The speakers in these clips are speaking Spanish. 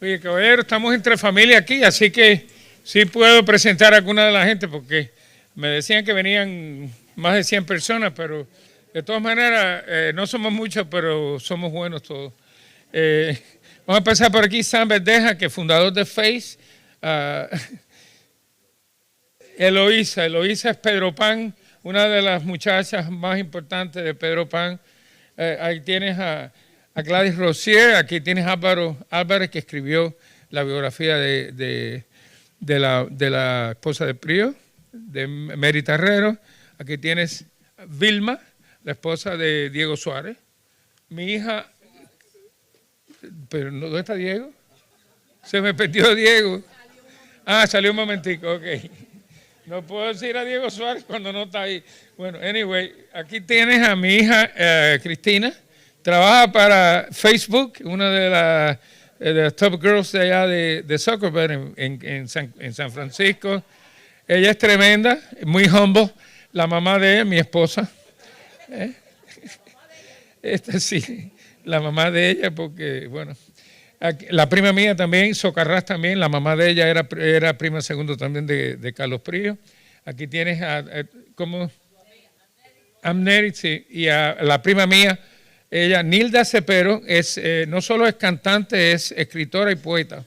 Oye, caballero, estamos entre familia aquí, así que sí puedo presentar a alguna de la gente porque me decían que venían más de 100 personas, pero de todas maneras no somos muchos, pero somos buenos todos. Vamos a empezar por aquí, Sam Verdeja, que es fundador de Face. Eloísa es Pedro Pan, una de las muchachas más importantes de Pedro Pan. Ahí tienes a Gladys Rosier, aquí tienes a Álvaro Álvarez, que escribió la biografía de la esposa de Prío, de Mary Terrero. Aquí tienes a Vilma, la esposa de Diego Suárez. Mi hija, pero ¿dónde está Diego? Se me perdió Diego. Ah, salió un momentico, ok. No puedo decir a Diego Suárez cuando no está ahí. Bueno, anyway, aquí tienes a mi hija Cristina. Trabaja para Facebook, una de las top girls de allá de Zuckerberg en San Francisco. Ella es tremenda, muy humble. La mamá de ella, mi esposa. Esta sí, la mamá de ella, porque, bueno, la prima mía también, Socarrás también, la mamá de ella era prima segundo también de Carlos Prío. Aquí tienes ¿cómo? Amneri, sí, y a la prima mía, ella, Nilda Cepero, no solo es cantante, es escritora y poeta.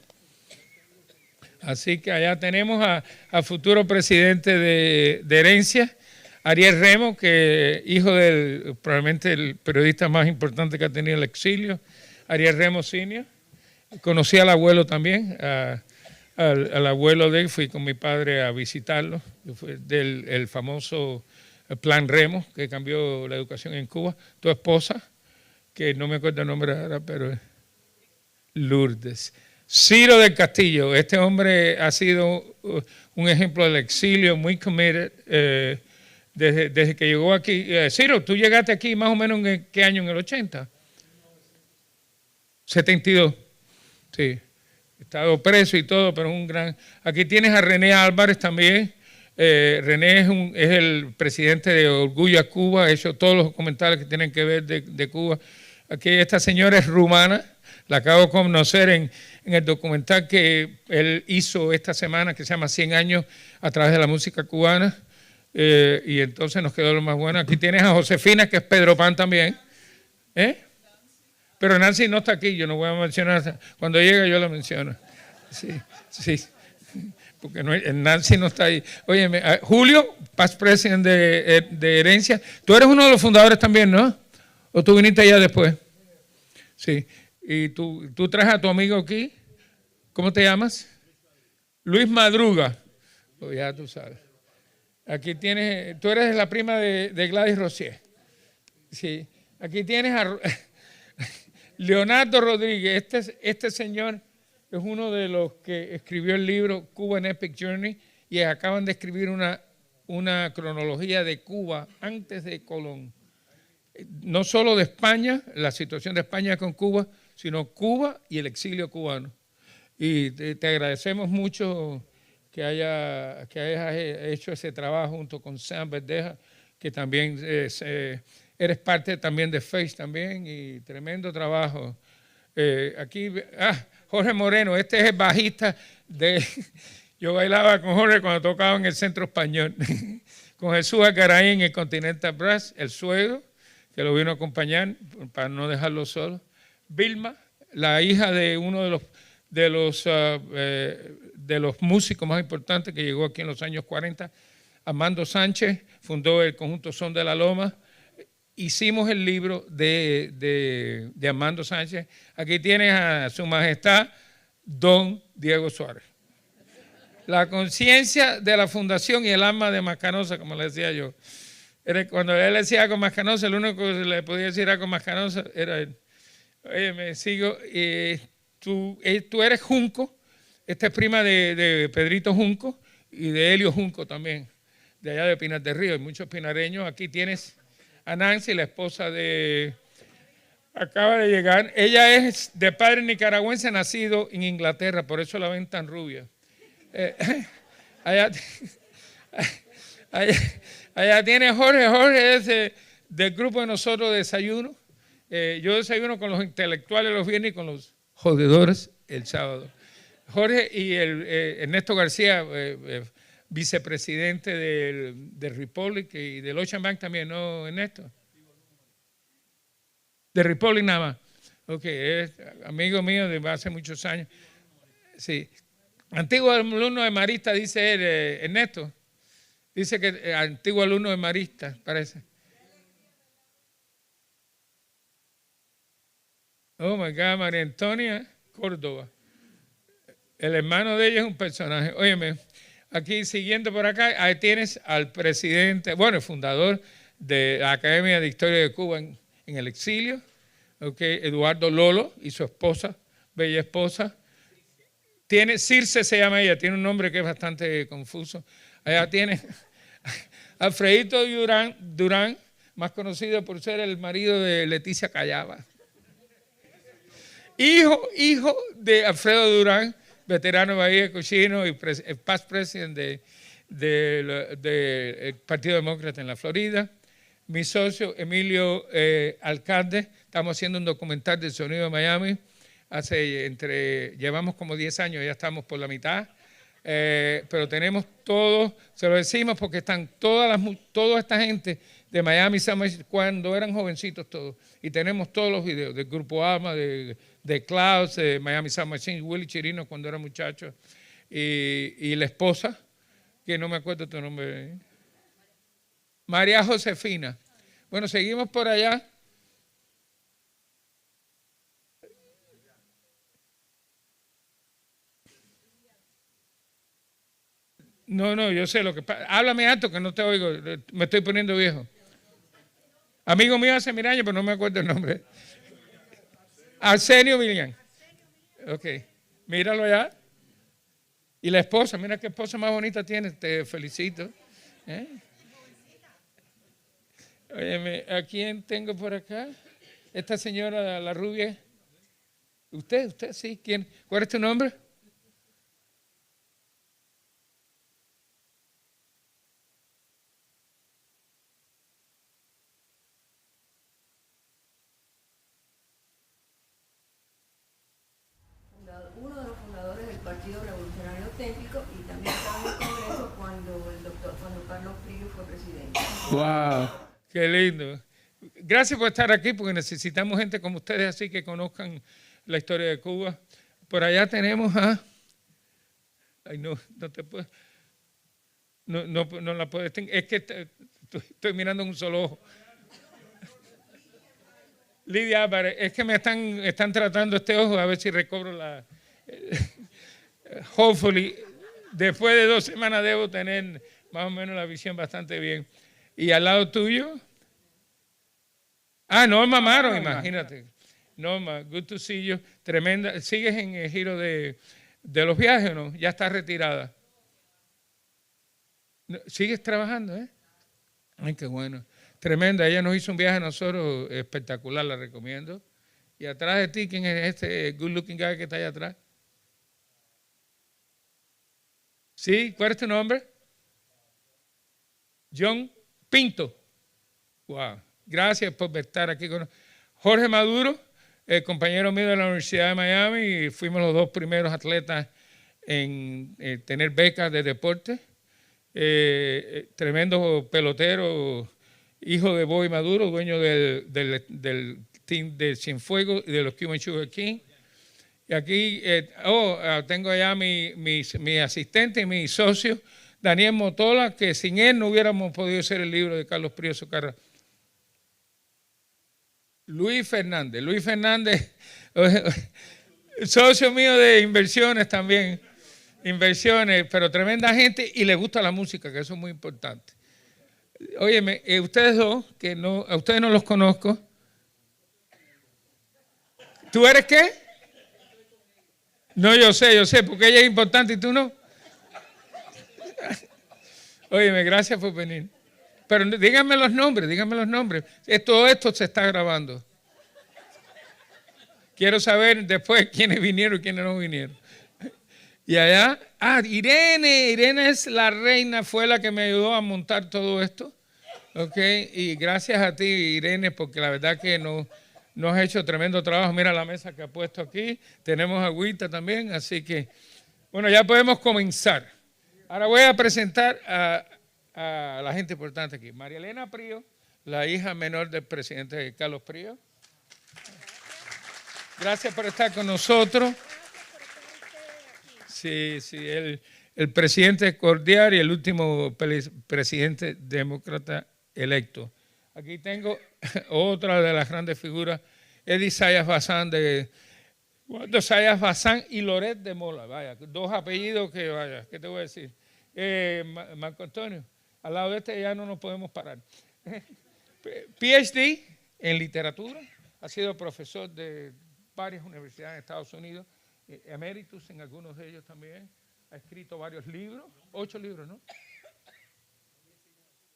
Así que allá tenemos al futuro presidente de Herencia, Ariel Remo, que hijo del probablemente el periodista más importante que ha tenido el exilio, Ariel Remo Sr. Conocí al abuelo también, al abuelo de él, fui con mi padre a visitarlo, fue el famoso Plan Remo, que cambió la educación en Cuba. Tu esposa, que no me acuerdo el nombre ahora, pero es Lourdes. Ciro del Castillo, este hombre ha sido un ejemplo del exilio, muy committed, desde que llegó aquí. Ciro, tú llegaste aquí más o menos en qué año, en el 80? 72, sí. He estado preso y todo, pero es un gran... Aquí tienes a René Álvarez también. René es el presidente de Orgullo a Cuba, ha hecho todos los documentales que tienen que ver de Cuba. Aquí esta señora es rumana, la acabo de conocer en el documental que él hizo esta semana, que se llama 100 años a través de la música cubana, y entonces nos quedó lo más bueno. Aquí tienes a Josefina, que es Pedro Pan también. Pero Nancy no está aquí, yo no voy a mencionar, cuando llegue yo la menciono. Sí, porque Nancy no está ahí. Óyeme, Julio, past president de Herencia, tú eres uno de los fundadores también, ¿no? ¿O tú viniste allá después? Sí. ¿Y tú traes a tu amigo aquí? ¿Cómo te llamas? Luis Madruga. Pues ya tú sabes. Aquí tienes, tú eres la prima de Gladys Rosier. Sí. Aquí tienes a Leonardo Rodríguez. Este señor es uno de los que escribió el libro Cuba an Epic Journey y acaban de escribir una cronología de Cuba antes de Colón. No solo de España, la situación de España con Cuba, sino Cuba y el exilio cubano. Y te agradecemos mucho que hayas hecho ese trabajo junto con Sam Verdeja, que también eres parte también de Face también, y tremendo trabajo. Aquí, Jorge Moreno, este es el bajista yo bailaba con Jorge cuando tocaba en el Centro Español, con Jesús Acaraí en el Continental Brass, el suegro, que lo vino a acompañar para no dejarlo solo. Vilma, la hija de uno de los músicos más importantes que llegó aquí en los años 40, Armando Sánchez, fundó el conjunto Son de la Loma. Hicimos el libro de Armando Sánchez. Aquí tienes a su majestad, don Diego Suárez. La conciencia de la fundación y el alma de Mascanosa, como le decía yo. Cuando él decía algo Mascanosa, el único que le podía decir algo Mascanosa era él. Oye, me sigo. Tú eres Junco, esta es prima de Pedrito Junco y de Helio Junco también, de allá de Pinar del Río. Hay muchos pinareños. Aquí tienes a Nancy, la esposa acaba de llegar. Ella es de padre nicaragüense, nacido en Inglaterra, por eso la ven tan rubia. Allá tiene Jorge es del grupo de nosotros de Desayuno. Yo desayuno con los intelectuales los viernes y con los jodedores el sábado. Jorge y Ernesto García, vicepresidente del Republic y del Ocean Bank también, ¿no, Ernesto? De Republic nada más. Ok, es amigo mío de hace muchos años. Sí. Antiguo alumno de Marista, dice él, Ernesto. Dice que antiguo alumno de Marista, parece. Oh my God, María Antonia Córdoba. El hermano de ella es un personaje. Óyeme, aquí siguiendo por acá, ahí tienes al presidente, bueno, el fundador de la Academia de Historia de Cuba en el exilio, okay, Eduardo Lolo y su esposa, bella esposa. Tiene, Circe se llama ella, tiene un nombre que es bastante confuso. Allá tiene Alfredito Durán, más conocido por ser el marido de Leticia Callaba. Hijo de Alfredo Durán, veterano de Bahía Cochino y past president del Partido Demócrata en la Florida. Mi socio Emilio Alcalde, estamos haciendo un documental del sonido de Miami. Llevamos como 10 años, ya estamos por la mitad. Pero tenemos todos, se lo decimos porque están toda esta gente de Miami cuando eran jovencitos todos. Y tenemos todos los videos del Grupo Alma, de Clouds, de Miami Sound Machine, Willy Chirino cuando era muchacho. Y la esposa, que no me acuerdo tu nombre. María Josefina. Bueno, seguimos por allá. No, yo sé lo que pasa. Háblame alto que no te oigo, me estoy poniendo viejo. Amigo mío hace 1000 años, pero no me acuerdo el nombre. Arsenio Milian. Ok, míralo allá. Y la esposa, mira qué esposa más bonita tiene, te felicito. Óyeme, ¿a quién tengo por acá? Esta señora, la rubia. ¿Usted sí? ¿Quién? ¿Cuál es tu nombre? Uno de los fundadores del Partido Revolucionario Auténtico y también estaba en el Congreso cuando Carlos Frío fue presidente. ¡Wow! ¡Qué lindo! Gracias por estar aquí porque necesitamos gente como ustedes así que conozcan la historia de Cuba. Por allá tenemos a... Ay, no te puedo... No la puedes... Es que estoy mirando en un solo ojo. Lidia Álvarez, es que me están tratando este ojo a ver si recobro la... Hopefully, después de 2 semanas debo tener más o menos la visión bastante bien. ¿Y al lado tuyo? Norma Amaro, imagínate. Norma, good to see you. Tremenda. ¿Sigues en el giro de los viajes o no? Ya estás retirada. ¿Sigues trabajando, Ay, qué bueno. Tremenda. Ella nos hizo un viaje a nosotros espectacular, la recomiendo. Y atrás de ti, ¿quién es este good looking guy que está allá atrás? ¿Sí? ¿Cuál es tu nombre? John Pinto. Wow. Gracias por estar aquí con nosotros. Jorge Maduro, compañero mío de la Universidad de Miami, y fuimos los 2 primeros atletas en tener becas de deporte. Tremendo pelotero, hijo de Bobby Maduro, dueño del team de Cienfuegos y de los Cuban Sugar King. Y aquí tengo allá mi asistente y mi socio, Daniel Motola, que sin él no hubiéramos podido hacer el libro de Carlos Prieso Carra. Luis Fernández, socio mío de inversiones también, pero tremenda gente y le gusta la música, que eso es muy importante. Óyeme, ustedes dos, a ustedes no los conozco. ¿Tú eres qué? No, yo sé, porque ella es importante y tú no. Óyeme, gracias por venir. Pero díganme los nombres. Todo esto se está grabando. Quiero saber después quiénes vinieron y quiénes no vinieron. Y allá, Irene es la reina, fue la que me ayudó a montar todo esto. Ok, y gracias a ti, Irene, porque la verdad que nos ha hecho tremendo trabajo. Mira la mesa que ha puesto aquí. Tenemos agüita también, así que, bueno, ya podemos comenzar. Ahora voy a presentar a la gente importante aquí. María Elena Prío, la hija menor del presidente Carlos Prío. Gracias por estar con nosotros. Sí, el presidente cordial y el último presidente demócrata electo. Aquí tengo otra de las grandes figuras, Eddie Zayas Bazán Zayas Bazán y Loret de Mola. Vaya, dos apellidos que, vaya, ¿qué te voy a decir? Marco Antonio, al lado de este ya no nos podemos parar. PhD en literatura, ha sido profesor de varias universidades en Estados Unidos, emeritus en algunos de ellos también, ha escrito varios libros, 8 libros, ¿no?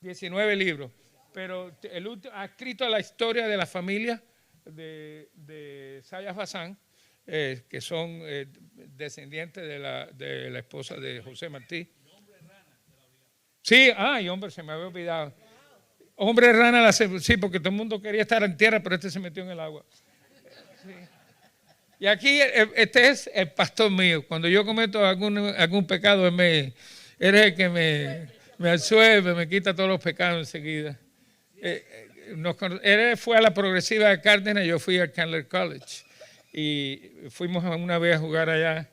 19 libros, pero el último, ha escrito la historia de la familia de Zayas Bazán, que son descendientes de la esposa de José Martí. Sí, y hombre, se me había olvidado. Hombre rana, sí, porque todo el mundo quería estar en tierra, pero este se metió en el agua. Sí. Y aquí este es el pastor mío. Cuando yo cometo algún pecado, él es el que me absuelve, me quita todos los pecados enseguida. Él fue a la Progresiva de Cárdenas, yo fui al Candler College. Y fuimos una vez a jugar allá.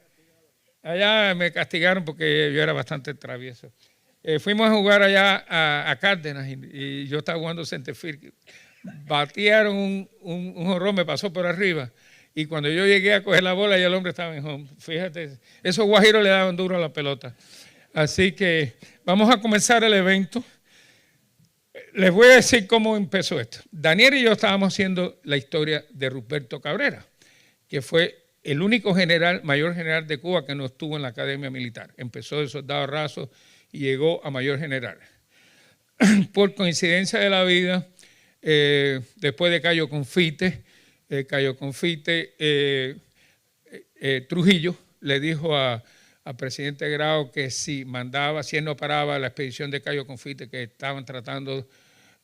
Allá me castigaron porque yo era bastante travieso. Fuimos a jugar allá a Cárdenas y yo estaba jugando centerfield. Batearon un jonrón, me pasó por arriba. Y cuando yo llegué a coger la bola, ya el hombre estaba en home. Fíjate, esos guajiros le daban duro a la pelota. Así que vamos a comenzar el evento. Les voy a decir cómo empezó esto. Daniel y yo estábamos haciendo la historia de Ruperto Cabrera, que fue el único mayor general de Cuba que no estuvo en la academia militar. Empezó de soldado raso y llegó a mayor general. Por coincidencia de la vida, después de Cayo Confite, Trujillo le dijo al presidente Grau que si él no paraba la expedición de Cayo Confite, que estaban tratando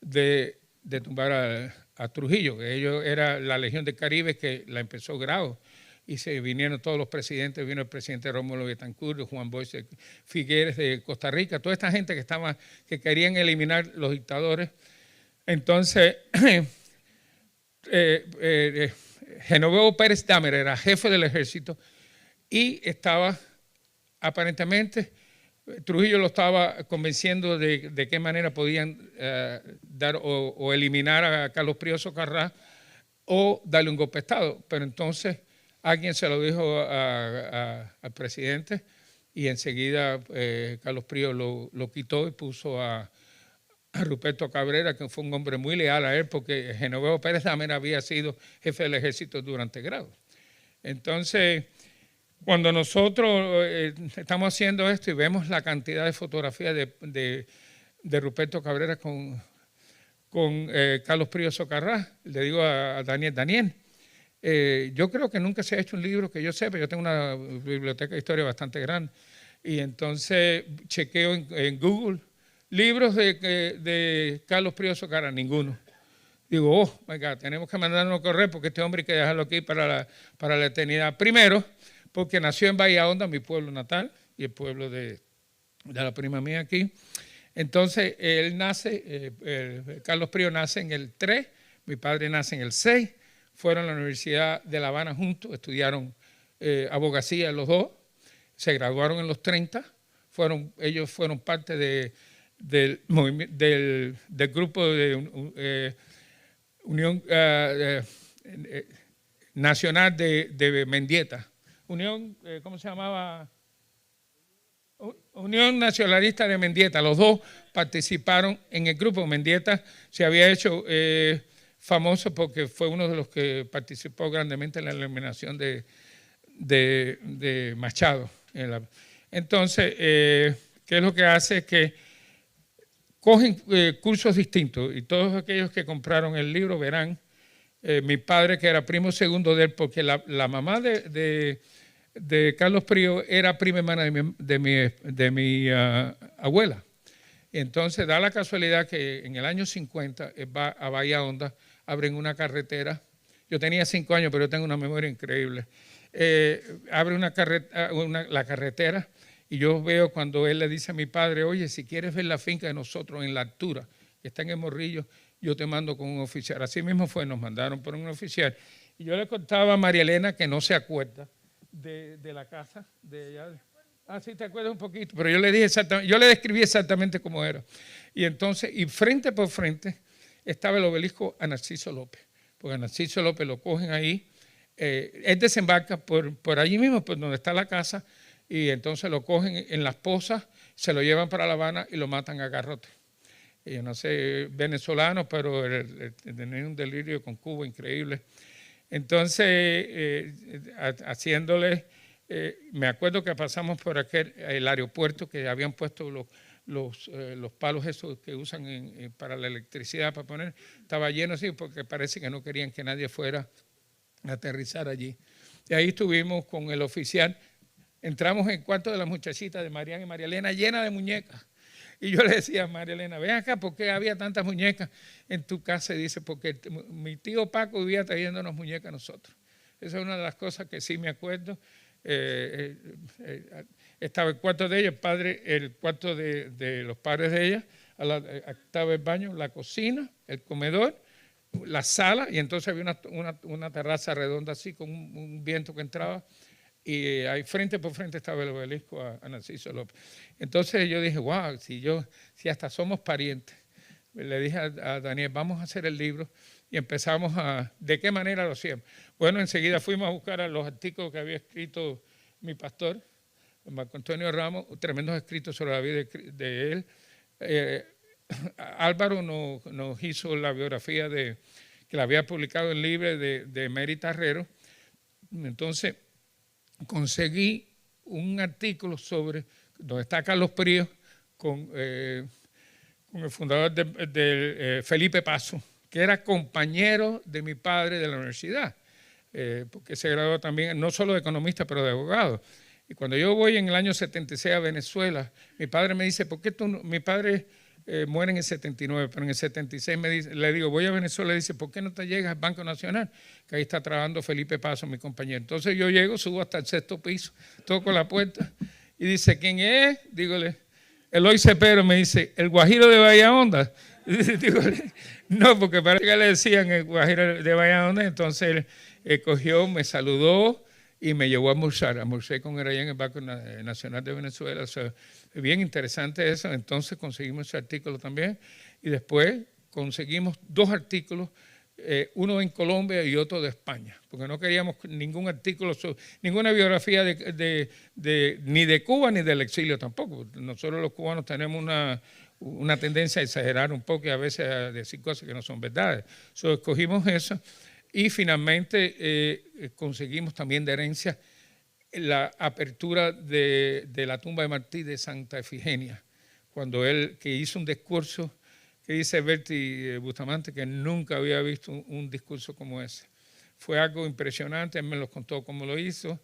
de tumbar a Trujillo, que ellos era la Legión del Caribe que la empezó Grau. Y se vinieron todos los presidentes, vino el presidente Rómulo Betancourt, Juan Bosch Figueres de Costa Rica, toda esta gente que querían eliminar los dictadores. Entonces, Genovevo Pérez Dahmer era jefe del ejército y estaba, aparentemente, Trujillo lo estaba convenciendo de qué manera podían dar o eliminar a Carlos Prío Socarrás o darle un golpe de Estado. Pero entonces alguien se lo dijo al presidente y enseguida Carlos Prío lo quitó y puso a Ruperto Cabrera, que fue un hombre muy leal a él, porque Genovevo Pérez Dahmer había sido jefe del ejército durante Grau. Entonces, cuando nosotros estamos haciendo esto y vemos la cantidad de fotografías de Ruperto Cabrera con Carlos Prío Socarrás, le digo a Daniel, yo creo que nunca se ha hecho un libro que yo sepa, yo tengo una biblioteca de historia bastante grande, y entonces chequeo en Google libros de Carlos Prío Socarrás, ninguno. Digo, oh my God, tenemos que mandarnos a correr porque este hombre hay que dejarlo aquí para la eternidad. Primero, porque nació en Bahía Honda, mi pueblo natal, y el pueblo de la prima mía aquí. Entonces, él nace, Carlos Prío nace en el 3, mi padre nace en el 6, fueron a la Universidad de La Habana juntos, estudiaron abogacía los dos, se graduaron en los 30, ellos fueron parte del grupo de Unión Nacional de Mendieta. ¿Cómo se llamaba? Unión Nacionalista de Mendieta. Los dos participaron en el grupo. Mendieta se había hecho famoso porque fue uno de los que participó grandemente en la eliminación de Machado. Entonces, ¿qué es lo que hace? Es que cogen cursos distintos y todos aquellos que compraron el libro verán, mi padre que era primo segundo de él, porque la mamá de Carlos Prío era prima hermana de mi abuela. Entonces da la casualidad que en el año 50 va a Bahía Honda, abren una carretera Yo tenía 5 años, pero yo tengo una memoria increíble. Abre la carretera y yo veo cuando él le dice a mi padre, oye, si quieres ver la finca de nosotros en la altura, que está en el Morrillo, yo te mando con un oficial. Así mismo fue, nos mandaron por un oficial. Y yo le contaba a María Elena, que no se acuerda de la casa de ella. Ah, sí, te acuerdas un poquito, pero yo le dije exactamente, yo le describí exactamente cómo era. Y entonces, y frente por frente, estaba el obelisco a Narciso López, porque a Narciso López lo cogen ahí, él desembarca por allí mismo, por donde está la casa, y entonces lo cogen en las pozas, se lo llevan para La Habana y lo matan a garrote. Y yo no sé, venezolano, pero tenía un delirio con Cuba increíble. Entonces, haciéndole, me acuerdo que pasamos por el aeropuerto, que habían puesto los palos esos que usan para la electricidad, para poner, estaba lleno así, porque parece que no querían que nadie fuera a aterrizar allí. Y ahí estuvimos con el oficial, entramos en el cuarto de las muchachitas de Mariana y María Elena, llena de muñecas. Y yo le decía a María Elena, ven acá, ¿por qué había tantas muñecas en tu casa? Y dice, porque mi tío Paco vivía trayéndonos muñecas a nosotros. Esa es una de las cosas que sí me acuerdo. Estaba el cuarto de ella, el cuarto de los padres de ella, estaba el baño, la cocina, el comedor, la sala, y entonces había una terraza redonda así con un viento que entraba. Y ahí frente por frente estaba el obelisco a Narciso López. Entonces yo dije, wow, si hasta somos parientes. Le dije a Daniel, vamos a hacer el libro y empezamos ¿de qué manera lo hacíamos? Bueno, enseguida fuimos a buscar a los artículos que había escrito mi pastor, Marco Antonio Ramos, tremendos escritos sobre la vida de él. Álvaro nos hizo la biografía que la había publicado en Libre de Mary Tarrero. Entonces, conseguí un artículo sobre donde está Carlos Príos con el fundador de Felipe Paso, que era compañero de mi padre de la universidad, porque se graduó también no solo de economista, pero de abogado. Y cuando yo voy en el año 76 a Venezuela, mi padre me dice, ¿por qué tú no? Mi padre muere en el 79, pero en el 76 le digo, voy a Venezuela, y dice, ¿por qué no te llegas al Banco Nacional? Que ahí está trabajando Felipe Paso, mi compañero. Entonces yo llego, subo hasta el 6º piso, toco la puerta y dice, ¿quién es? Dígole, Eloy Cepero. Me dice, ¿el Guajiro de Bahía Honda? Dígole, no, porque parece que le decían el Guajiro de Bahía Honda. Entonces él cogió, me saludó y me llevó a almorzar. Almorcé con él allá en el Banco Nacional de Venezuela. O sea, bien interesante eso. Entonces conseguimos ese artículo también y después conseguimos 2 artículos, uno en Colombia y otro de España, porque no queríamos ningún artículo, ninguna biografía ni de Cuba ni del exilio tampoco. Nosotros los cubanos tenemos una tendencia a exagerar un poco y a veces a decir cosas que no son verdades. Escogimos eso y finalmente conseguimos también de herencia la apertura de la tumba de Martí de Santa Efigenia, cuando él que hizo un discurso que dice Berti Bustamante que nunca había visto un discurso como ese. Fue algo impresionante, él me lo contó cómo lo hizo.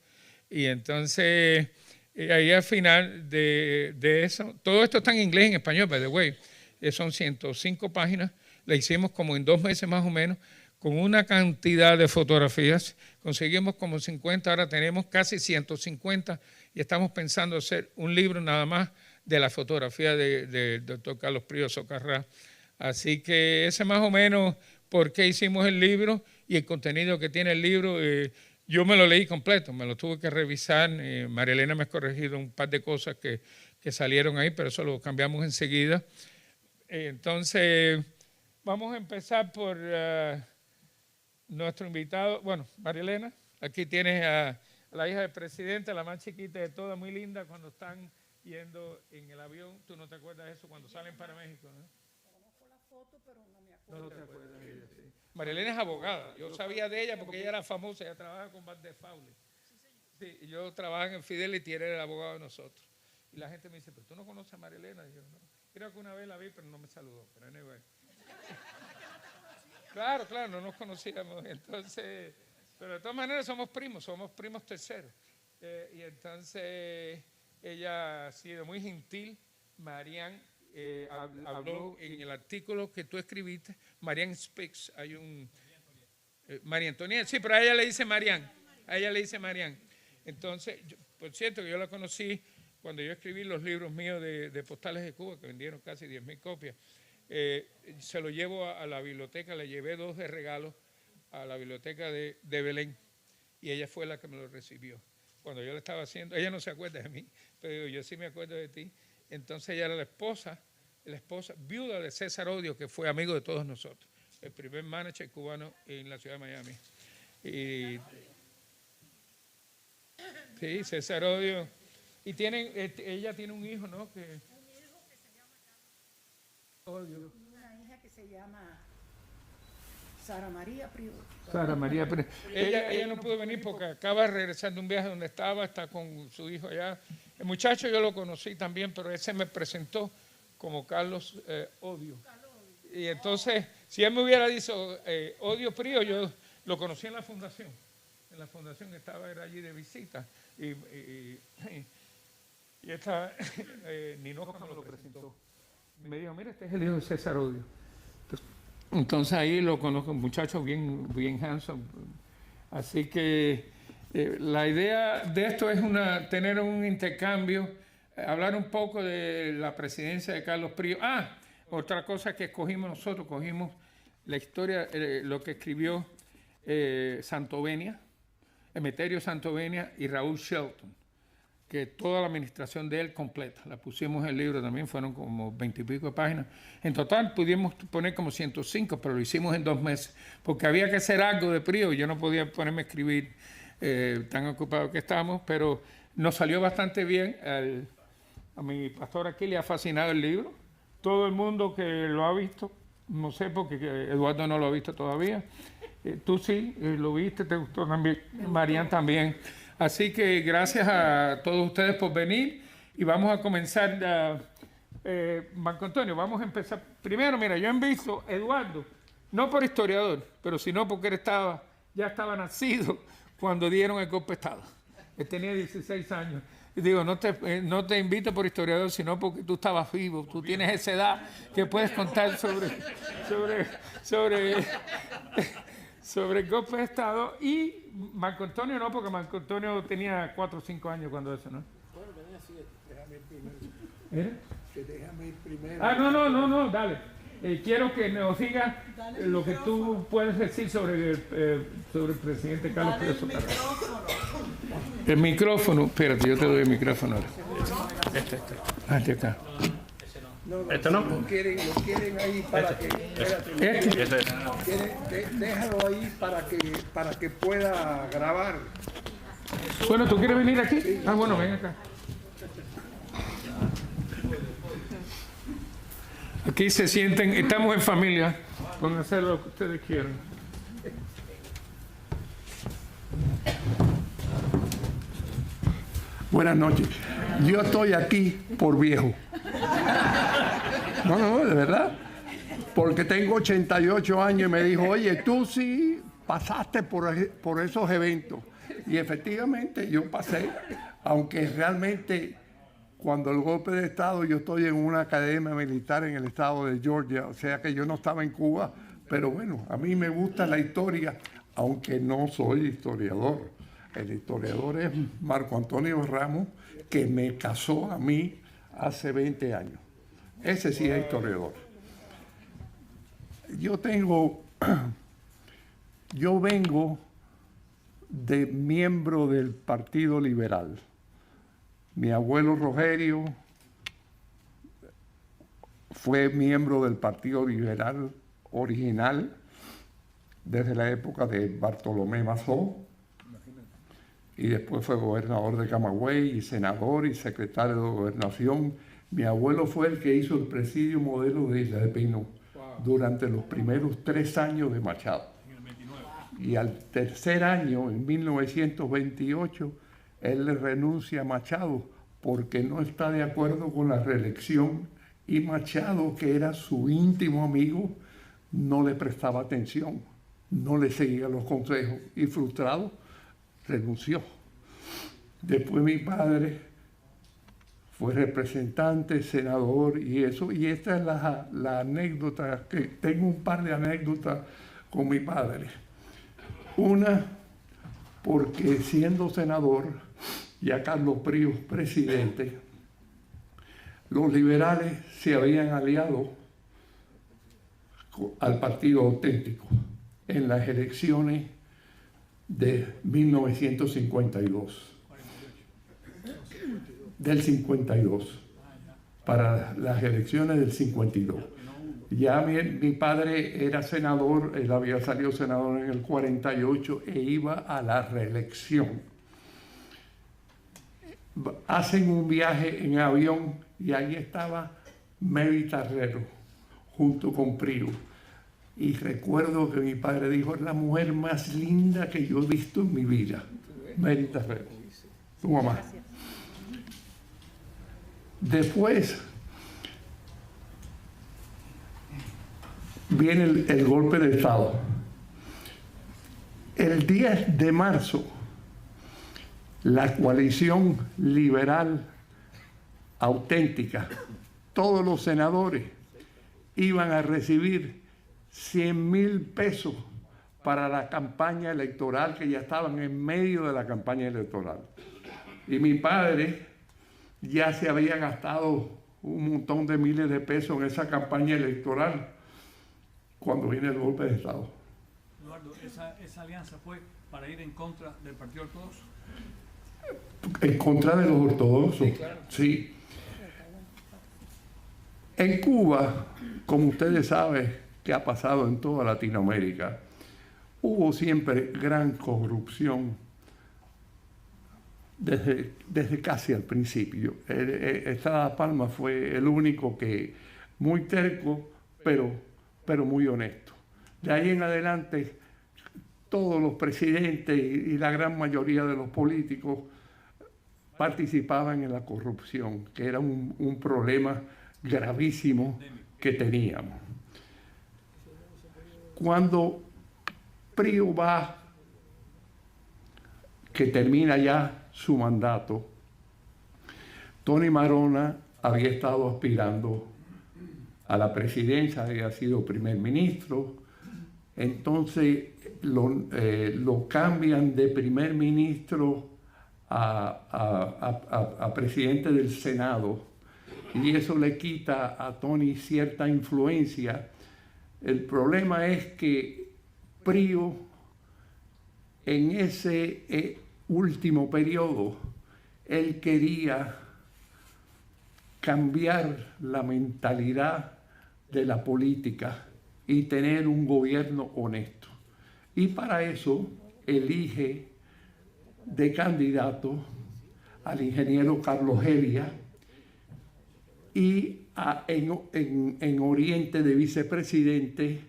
Y entonces, ahí al final de eso, todo esto está en inglés y en español, by the way, son 105 páginas, la hicimos como en 2 meses más o menos, con una cantidad de fotografías, conseguimos como 50, ahora tenemos casi 150 y estamos pensando hacer un libro nada más de la fotografía del doctor Carlos Príos Socarrá. Así que ese más o menos por qué hicimos el libro y el contenido que tiene el libro. Yo me lo leí completo, me lo tuve que revisar. María Elena me ha corregido un par de cosas que salieron ahí, pero eso lo cambiamos enseguida. Entonces, vamos a empezar por nuestro invitado. Bueno, María Elena, aquí tienes a la hija del presidente, la más chiquita de todas, muy linda, cuando están yendo en el avión. ¿Tú no te acuerdas de eso cuando salen para México? ¿No? Conozco la foto, pero no me acuerdo. No te acuerdas de ella, sí. María Elena es abogada. Yo sabía de ella porque ella era famosa, ella trabaja con Van der Faule. Sí, yo trabajo en Fidelity y era el abogado de nosotros. Y la gente me dice, pero tú no conoces a María Elena. Y yo, no. Creo que una vez la vi, pero no me saludó. Pero anyway. Claro, no nos conocíamos. Entonces, pero de todas maneras somos primos terceros. Y entonces ella ha sido muy gentil. Marian habló en el artículo que tú escribiste, Marian Speaks, hay un María Antonieta, sí, pero a ella le dice Marián. A ella le dice Marián. Entonces, por cierto, que yo la conocí cuando yo escribí los libros míos de postales de Cuba, que vendieron casi 10,000 copias. Se lo llevo a la biblioteca, le llevé 2 de regalo a la biblioteca de Belén, y ella fue la que me lo recibió. Cuando yo le estaba haciendo, ella no se acuerda de mí, pero yo sí me acuerdo de ti. Entonces ella era la esposa viuda de César Odio, que fue amigo de todos nosotros, el primer manager cubano en la ciudad de Miami. Y sí, César Odio. Y ella tiene un hijo, ¿no? Que, Odio. Una hija que se llama Sara María Prior. Sara María Pérez. Ella no pudo venir porque acaba de regresar de un viaje donde estaba, está con su hijo allá. El muchacho yo lo conocí también, pero ese me presentó como Carlos Odio. Y entonces, si él me hubiera dicho Odio Prío, yo lo conocí en la fundación. En la fundación estaba, era allí de visita. Y esta Ninoca me lo presentó. Y me dijo, mira, este es el hijo de César Odio. Entonces ahí lo conozco, un muchacho bien handsome. Así que la idea de esto es tener un intercambio, hablar un poco de la presidencia de Carlos Prío. Otra cosa que nosotros cogimos la historia, lo que escribió Santovenia, Emeterio Santovenia y Raúl Shelton, que toda la administración de él completa, la pusimos en el libro también, fueron como 20 y pico de páginas. En total pudimos poner como 105, pero lo hicimos en 2 meses, porque había que hacer algo de Prío, yo no podía ponerme a escribir tan ocupado que estábamos, pero nos salió bastante bien. A mi pastor aquí le ha fascinado el libro, todo el mundo que lo ha visto, no sé porque Eduardo no lo ha visto todavía, tú sí, lo viste, te gustó también, Marián también. Así que gracias a todos ustedes por venir y vamos a comenzar. Marco Antonio, vamos a empezar. Primero, mira, yo he visto a Eduardo, no por historiador, pero sino porque él ya estaba nacido cuando dieron el golpe de Estado. Él tenía 16 años. Y digo, no te invito por historiador, sino porque tú estabas vivo, tú tienes esa edad que puedes contar sobre el golpe de Estado. Y Marco Antonio no, porque Marco Antonio tenía 4 o 5 años cuando eso, ¿no? Bueno, tenía 7, déjame ir primero. ¿Eh? Déjame ir primero. No, dale. Quiero que nos digas lo que tú puedes decir sobre el presidente Carlos Prío Socarrao. El micrófono, espérate, yo te doy el micrófono ahora. Este está. ¿Esto no? Lo quieren ahí para que... Espérate, déjalo ahí para que pueda grabar. Bueno, ¿tú quieres venir aquí? Sí. Bueno, ven acá. Aquí se sienten, estamos en familia, pueden hacer lo que ustedes quieran. Buenas noches. Yo estoy aquí por viejo. No, de verdad. Porque tengo 88 años y me dijo, oye, tú sí pasaste por esos eventos. Y efectivamente yo pasé, aunque realmente cuando el golpe de Estado yo estoy en una academia militar en el estado de Georgia, o sea que yo no estaba en Cuba, pero bueno, a mí me gusta la historia, aunque no soy historiador. El historiador es Marco Antonio Ramos, que me casó a mí hace 20 años. Ese sí es historiador. Yo vengo de miembro del Partido Liberal. Mi abuelo Rogerio fue miembro del Partido Liberal original desde la época de Bartolomé Mazó, y después fue gobernador de Camagüey y senador y secretario de gobernación. Mi abuelo fue el que hizo el presidio modelo de Isla de Pino durante los primeros 3 años de Machado. Y al tercer año, en 1928, él le renuncia a Machado porque no está de acuerdo con la reelección, y Machado, que era su íntimo amigo, no le prestaba atención, no le seguía los consejos, y frustrado renunció. Después mi padre fue representante, senador y eso, y esta es la anécdota, que tengo un par de anécdotas con mi padre. Una, porque siendo senador, ya Carlos Príos presidente, los liberales se habían aliado al Partido Auténtico en las elecciones de 1952, del 52, para las elecciones del 52. Ya mi padre era senador, él había salido senador en el 48 e iba a la reelección. Hacen un viaje en avión y ahí estaba Mary Tarrero junto con Príos. Y recuerdo que mi padre dijo: es la mujer más linda que yo he visto en mi vida, Mary Tarrero, tu mamá. Después viene el golpe de Estado. El 10 de marzo, la coalición liberal auténtica, todos los senadores iban a recibir 100,000 pesos para la campaña electoral, que ya estaban en medio de la campaña electoral. Y mi padre ya se había gastado un montón de miles de pesos en esa campaña electoral cuando viene el golpe de Estado. Eduardo, ¿esa alianza fue para ir en contra del Partido Ortodoxo? En contra de los ortodoxos, Sí, claro. Sí. En Cuba, como ustedes saben que ha pasado en toda Latinoamérica, hubo siempre gran corrupción desde casi al principio. Estrada Palma fue el único que, muy terco, pero muy honesto. De ahí en adelante, todos los presidentes y la gran mayoría de los políticos participaban en la corrupción, que era un problema gravísimo que teníamos. Cuando Príos va, que termina ya su mandato, Tony Marona había estado aspirando a la presidencia, había sido primer ministro, entonces lo cambian de primer ministro a presidente del Senado, y eso le quita a Tony cierta influencia. El problema es que Príos, en ese último periodo, él quería cambiar la mentalidad de la política y tener un gobierno honesto. Y para eso elige de candidato al ingeniero Carlos Helia y en Oriente de vicepresidente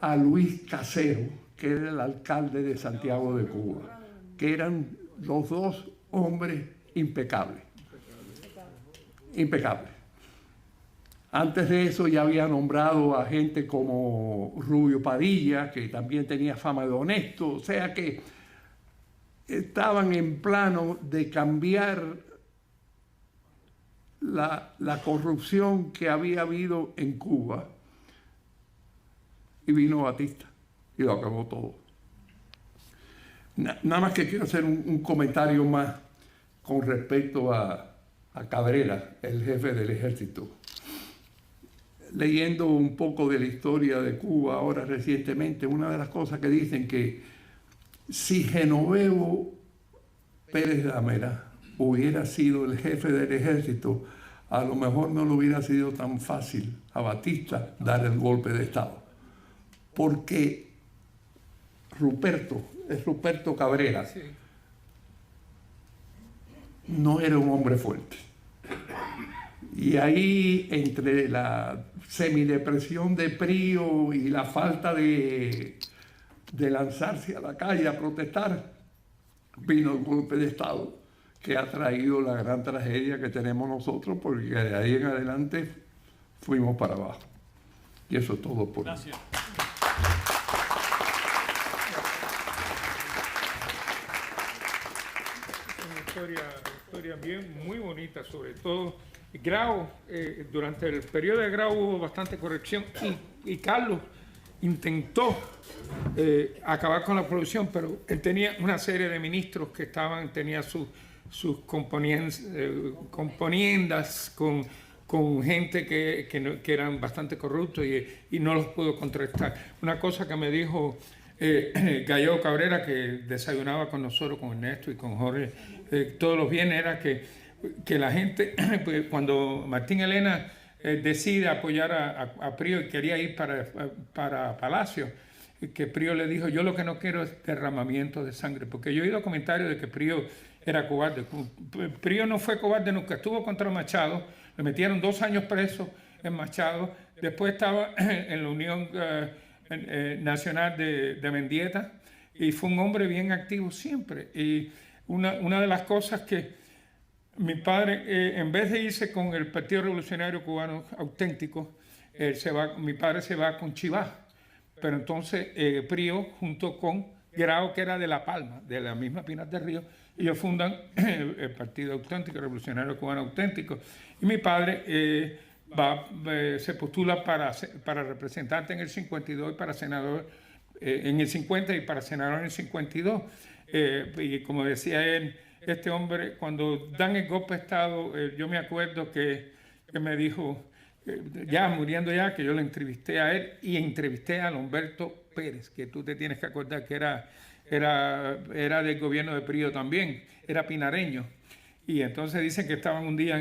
a Luis Casero, que era el alcalde de Santiago de Cuba, que eran los dos hombres impecables. Impecables. Antes de eso ya había nombrado a gente como Rubio Padilla, que también tenía fama de honesto, o sea que estaban en plano de cambiar la corrupción que había habido en Cuba. Y vino Batista y lo acabó todo. Nada más que quiero hacer un comentario más con respecto a Cabrera, el jefe del ejército. Leyendo un poco de la historia de Cuba ahora recientemente, una de las cosas que dicen que si Genovevo Pérez Dámera hubiera sido el jefe del ejército, a lo mejor no le hubiera sido tan fácil a Batista dar el golpe de Estado. Porque Ruperto Cabrera, Sí. no era un hombre fuerte. Y ahí, entre la semidepresión de Príos y la falta de lanzarse a la calle a protestar, vino el golpe de Estado, que ha traído la gran tragedia que tenemos nosotros, porque de ahí en adelante fuimos para abajo. Y eso es todo por hoy. Gracias. Una historia bien, muy bonita, sobre todo. Grau, durante el periodo de Grau hubo bastante corrección y Carlos intentó acabar con la corrupción, pero él tenía una serie de ministros que tenía sus componiendas con gente que eran bastante corruptos y no los pudo contrastar. Una cosa que me dijo Gallego Cabrera, que desayunaba con nosotros, con Ernesto y con Jorge, todos los viernes, era que la gente, pues, cuando Martín Elena decide apoyar a Prío y quería ir para Palacio, que Prío le dijo, yo lo que no quiero es derramamiento de sangre, porque yo he oído comentarios de que Prío era cobarde. Prío no fue cobarde nunca, estuvo contra Machado, le metieron 2 años preso en Machado, después estaba en la Unión Nacional de Mendieta y fue un hombre bien activo siempre. Y una de las cosas que mi padre, en vez de irse con el Partido Revolucionario Cubano auténtico, mi padre se va con Chivá. Pero entonces Prío, junto con Grau, que era de La Palma, de la misma Pinar del Río, ellos fundan el Partido Auténtico, Revolucionario Cubano Auténtico. Y mi padre se postula para representante en el 52 y para senador en el 50 y para senador en el 52. Y como decía él, este hombre, cuando dan el golpe de Estado, yo me acuerdo que me dijo, ya muriendo ya, que yo lo entrevisté a él y entrevisté a Humberto Pérez, que tú te tienes que acordar que era del gobierno de Prío también, era pinareño. Y entonces dicen que estaban un día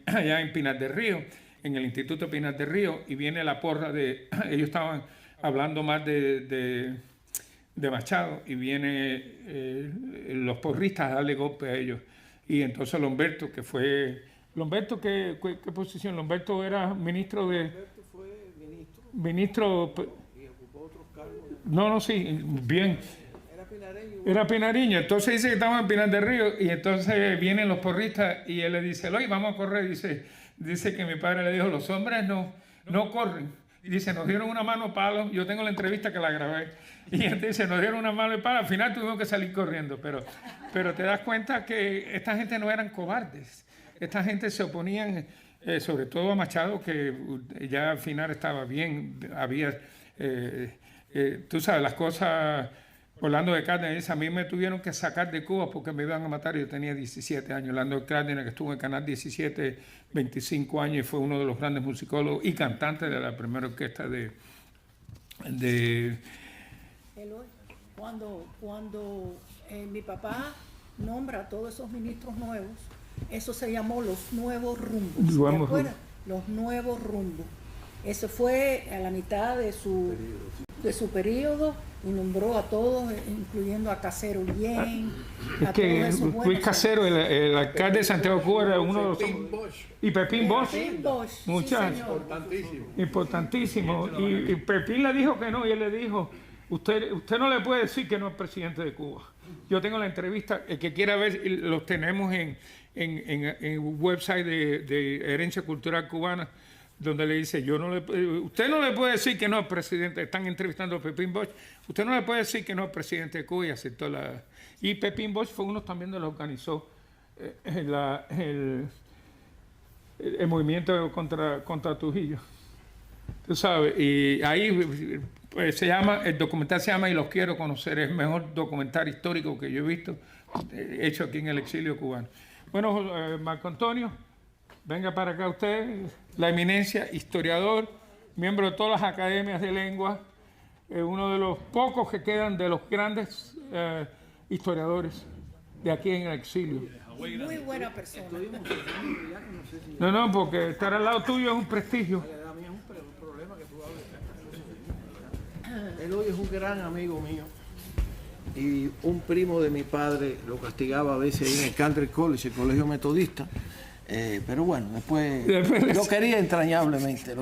allá en Pinar del Río, en el Instituto Pinar del Río, y viene la porra ellos estaban hablando más de Machado, y viene los porristas a darle golpe a ellos. Y entonces Humberto, que fue... Humberto, ¿qué posición? Humberto era ministro de... Humberto fue ministro... y ocupó otros cargos. No, sí, bien. Era pinareño. Era pinareño. Entonces dice que estaban en Pinar del Río y entonces vienen los porristas y él le dice, oye, vamos a correr. Dice que mi padre le dijo, los hombres no corren. Y dice, nos dieron una mano de palo. Yo tengo la entrevista que la grabé. Y entonces dice, nos dieron una mano de palo. Al final tuvimos que salir corriendo. Pero te das cuenta que esta gente no eran cobardes. Esta gente se oponían, sobre todo a Machado, que ya al final estaba bien. Había, tú sabes, las cosas... Orlando de Cárdenas, a mí me tuvieron que sacar de Cuba porque me iban a matar. Yo tenía 17 años. Orlando de Cárdenas, que estuvo en el Canal 17, 25 años, y fue uno de los grandes musicólogos y cantantes de la primera orquesta de Eloy, cuando mi papá nombra a todos esos ministros nuevos, eso se llamó los nuevos rumbos. ¿Te acuerdas? Los nuevos rumbos. Eso fue a la mitad de su periodo y nombró a todos, incluyendo a Casero Bien. Es que Luis Casero, el alcalde de Santiago de Cuba, era uno de los... Y Pepín Bosch. Muchachos. Importantísimo. Y Pepín le dijo que no, y él le dijo, usted no le puede decir que no es presidente de Cuba. Yo tengo la entrevista, el que quiera ver, los tenemos en el website de Herencia Cultural Cubana, donde le dice, usted no le puede decir que no es presidente. Están entrevistando a Pepín Bosch. Usted no le puede decir que no es presidente de Cuba, y aceptó la... Y Pepín Bosch fue uno también de los que organizó el movimiento contra Trujillo. Tú sabes, y ahí pues, el documental se llama Y los quiero conocer. Es el mejor documental histórico que yo he visto, hecho aquí en el exilio cubano. Bueno, Marco Antonio, venga para acá usted, la eminencia, historiador, miembro de todas las academias de lengua, uno de los pocos que quedan de los grandes historiadores de aquí en el exilio. Muy buena persona. No, porque estar al lado tuyo es un prestigio. A mí es un problema que tú hables. Eloy es un gran amigo mío. Y un primo de mi padre lo castigaba a veces ahí en el Country College, el colegio metodista. Pero bueno, después lo quería entrañablemente,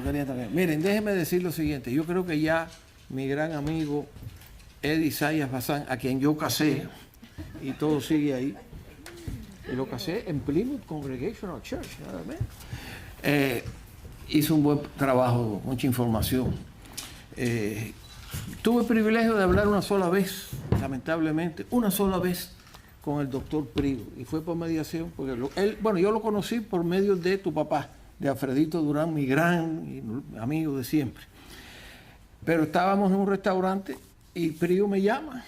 Miren, déjenme decir lo siguiente. Yo creo que ya mi gran amigo Eddie Zayas Bazán, a quien yo casé, y todo sigue ahí, y lo casé en Plymouth Congregational Church, nada menos. Hizo un buen trabajo, mucha información. Tuve el privilegio de hablar una sola vez, lamentablemente, con el doctor Prío, y fue por mediación, porque yo lo conocí por medio de tu papá, de Alfredito Durán, mi gran amigo de siempre. Pero estábamos en un restaurante y Prío me llama.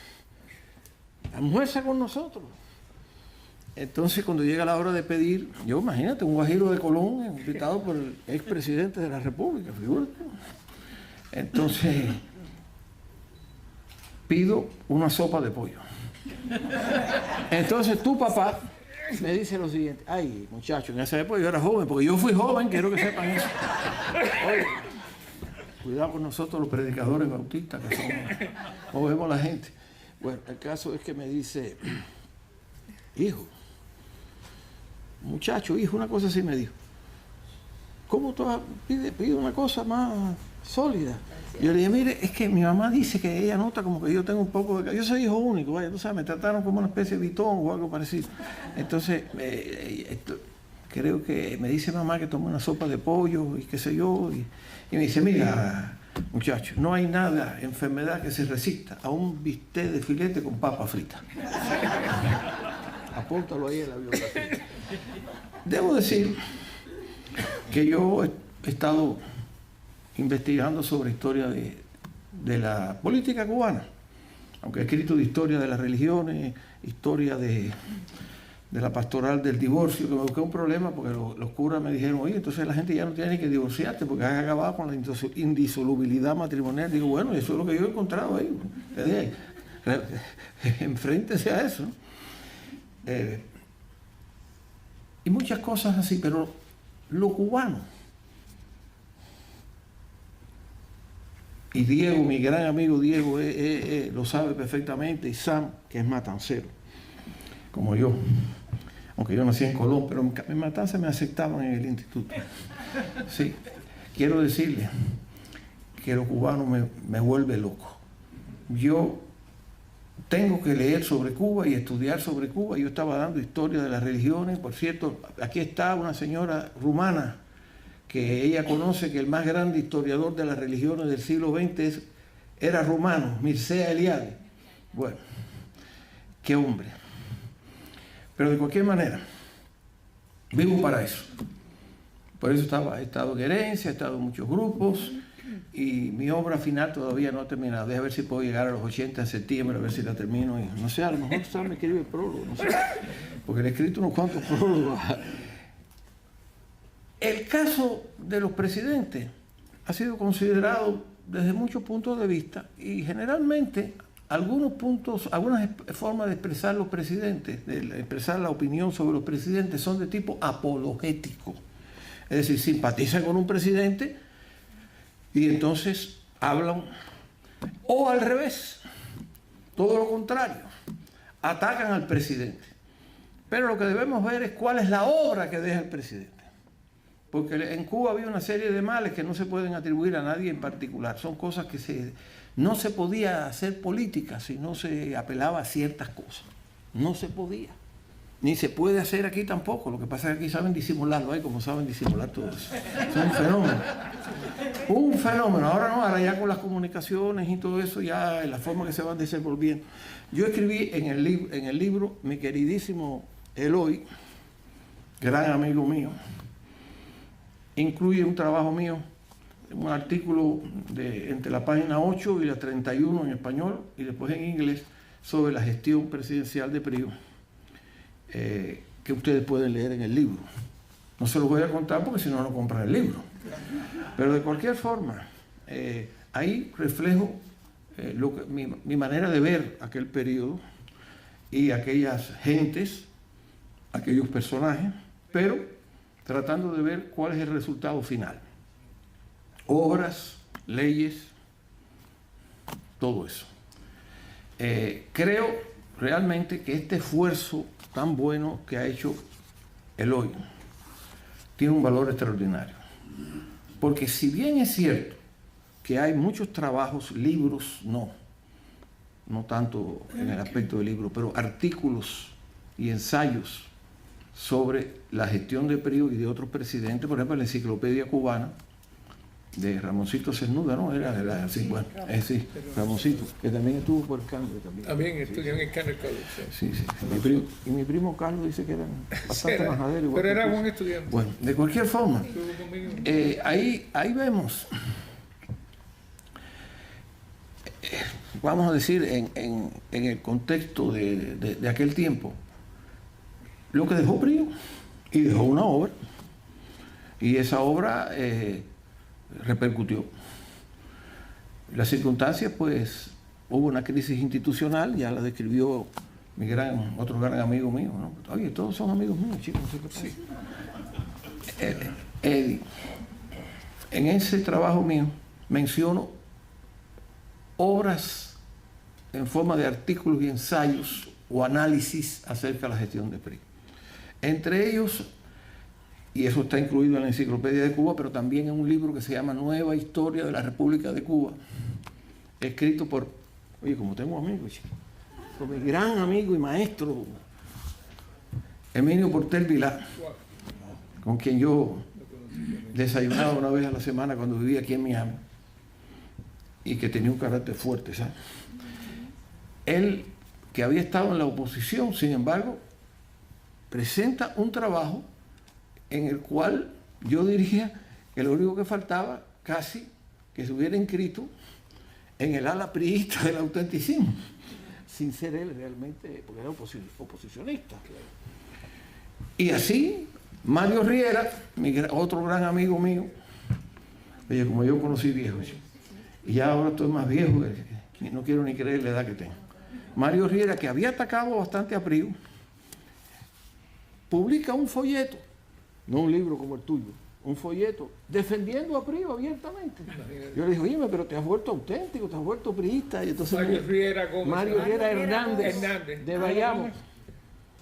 Almuerza con nosotros. Entonces, cuando llega la hora de pedir, yo imagínate, un guajiro de Colón invitado por el expresidente de la República, figúrate. Entonces, pido una sopa de pollo. Entonces, tu papá me dice lo siguiente: ay, muchacho, en esa época yo era joven, porque yo fui joven, quiero que sepan eso. Oye, cuidado con nosotros los predicadores bautistas, que somos, o vemos la gente. Bueno, el caso es que me dice: hijo, muchacho, hijo, una cosa así me dijo. ¿Cómo tú pide una cosa más sólida? Yo le dije: mire, es que mi mamá dice que ella nota como que yo tengo un poco de... Yo soy hijo único, vaya, tú sabes, me trataron como una especie de bitón o algo parecido. Entonces, creo que me dice mamá que tome una sopa de pollo y qué sé yo. Y me dice: mira, muchacho, no hay nada, enfermedad que se resista a un bistec de filete con papa frita. Apóntalo ahí en la biografía. Debo decir que yo he estado investigando sobre historia de la política cubana, aunque he escrito de historia de las religiones, historia de la pastoral del divorcio, que me busqué un problema porque los curas me dijeron: oye, entonces la gente ya no tiene ni que divorciarte porque has acabado con la indisolubilidad matrimonial. Digo: bueno, eso es lo que yo he encontrado ahí. Enfréntese a eso. Y muchas cosas así, pero lo cubano. Y Diego, mi gran amigo Diego, lo sabe perfectamente, y Sam, que es matancero, como yo. Aunque yo nací en Colón, pero en Matanza me aceptaban en el instituto. Sí, quiero decirle que lo cubano me vuelve loco. Yo tengo que leer sobre Cuba y estudiar sobre Cuba. Yo estaba dando historia de las religiones. Por cierto, aquí está una señora rumana que ella conoce que el más grande historiador de las religiones del siglo XX era rumano, Mircea Eliade. Bueno, qué hombre. Pero de cualquier manera, vivo para eso. Por eso he estado en herencia, he estado en muchos grupos, y mi obra final todavía no ha terminado. Deja ver si puedo llegar a los 80 de septiembre, a ver si la termino. Y, no sé, a lo mejor Sam me escribe el prólogo, no sé, porque le he escrito unos cuantos prólogos. El caso de los presidentes ha sido considerado desde muchos puntos de vista, y generalmente algunas formas de expresar los presidentes, de expresar la opinión sobre los presidentes, son de tipo apologético. Es decir, simpatizan con un presidente y entonces hablan, o al revés, todo lo contrario, atacan al presidente. Pero lo que debemos ver es cuál es la obra que deja el presidente. Porque en Cuba había una serie de males que no se pueden atribuir a nadie en particular. Son cosas que no se podía hacer política si no se apelaba a ciertas cosas. No se podía. Ni se puede hacer aquí tampoco. Lo que pasa es que aquí saben disimularlo, como saben disimular todo eso. Es un fenómeno. Un fenómeno. Ahora no, ahora ya con las comunicaciones y todo eso, ya en la forma que se van desenvolviendo. Yo escribí en el libro, mi queridísimo Eloy, gran amigo mío, incluye un trabajo mío, un artículo entre la página 8 y la 31 en español, y después en inglés, sobre la gestión presidencial de Prío, que ustedes pueden leer en el libro. No se los voy a contar porque si no, no compran el libro. Pero de cualquier forma, ahí reflejo mi manera de ver aquel periodo y aquellas gentes, aquellos personajes, pero tratando de ver cuál es el resultado final. Obras, leyes, todo eso. Creo realmente que este esfuerzo tan bueno que ha hecho Eloy tiene un valor extraordinario. Porque si bien es cierto que hay muchos trabajos, libros, no tanto en el aspecto del libro, pero artículos y ensayos sobre la gestión de Prío y de otros presidentes, por ejemplo, la enciclopedia cubana de Ramoncito Cernuda, ¿no? Era así, bueno, sí, Ramoncito, que también estuvo por Cándido también. También estudió en el Canner College. Sí. Mi primo Carlos dice que eran bastante majaderos. Pero era buen estudiante. Bueno, de cualquier forma, ahí vemos vamos a decir, en el contexto de aquel tiempo, lo que dejó Prío, y dejó una obra, y esa obra repercutió. Las circunstancias, pues, hubo una crisis institucional, ya la describió otro gran amigo mío, ¿no? Oye, todos son amigos míos, chicos, no sé qué pasa. Eddie, en ese trabajo mío menciono obras en forma de artículos y ensayos o análisis acerca de la gestión de PRI. Entre ellos, y eso está incluido en la Enciclopedia de Cuba, pero también en un libro que se llama Nueva Historia de la República de Cuba, escrito por, oye, como tengo amigos, chicos, por mi gran amigo y maestro, Emilio Portel Vilar, con quien yo desayunaba una vez a la semana cuando vivía aquí en Miami, y que tenía un carácter fuerte, ¿sabes? Él, que había estado en la oposición, sin embargo, presenta un trabajo en el cual yo diría que lo único que faltaba casi que se hubiera inscrito en el ala priista del autenticismo, sin ser él realmente, porque era oposicionista. Y así, Mario Riera, otro gran amigo mío, oye, como yo conocí viejo, y ya ahora estoy más viejo, no quiero ni creer la edad que tengo. Mario Riera, que había atacado bastante a Prío, publica un folleto, no un libro como el tuyo, un folleto defendiendo a Prío abiertamente. Yo le dije, oye, pero te has vuelto auténtico, te has vuelto priista. Y entonces Mario Riera Hernández de Bayamo.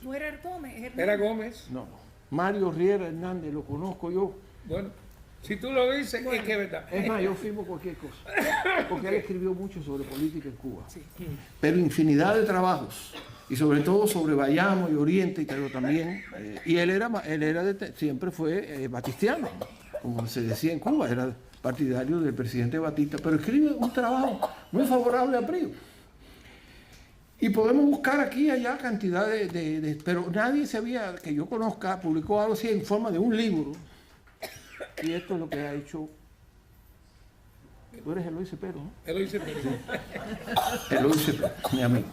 ¿No era Gómez? ¿Era Gómez? No, Mario Riera Hernández, lo conozco yo. Bueno, si tú lo dices, es que es verdad. Es más, yo firmo cualquier cosa, porque él escribió mucho sobre política en Cuba, pero infinidad de trabajos, y sobre todo sobre Bayamo y Oriente, pero también, y él siempre fue batistiano, como se decía en Cuba, era partidario del presidente Batista, pero escribe un trabajo muy favorable a Prío. Y podemos buscar aquí y allá cantidad pero nadie sabía, que yo conozca, publicó algo así en forma de un libro. Y esto es lo que ha hecho. Tú eres Eloy Cepero, ¿no? Eloy Cepero. Eloy Cepero, mi amigo.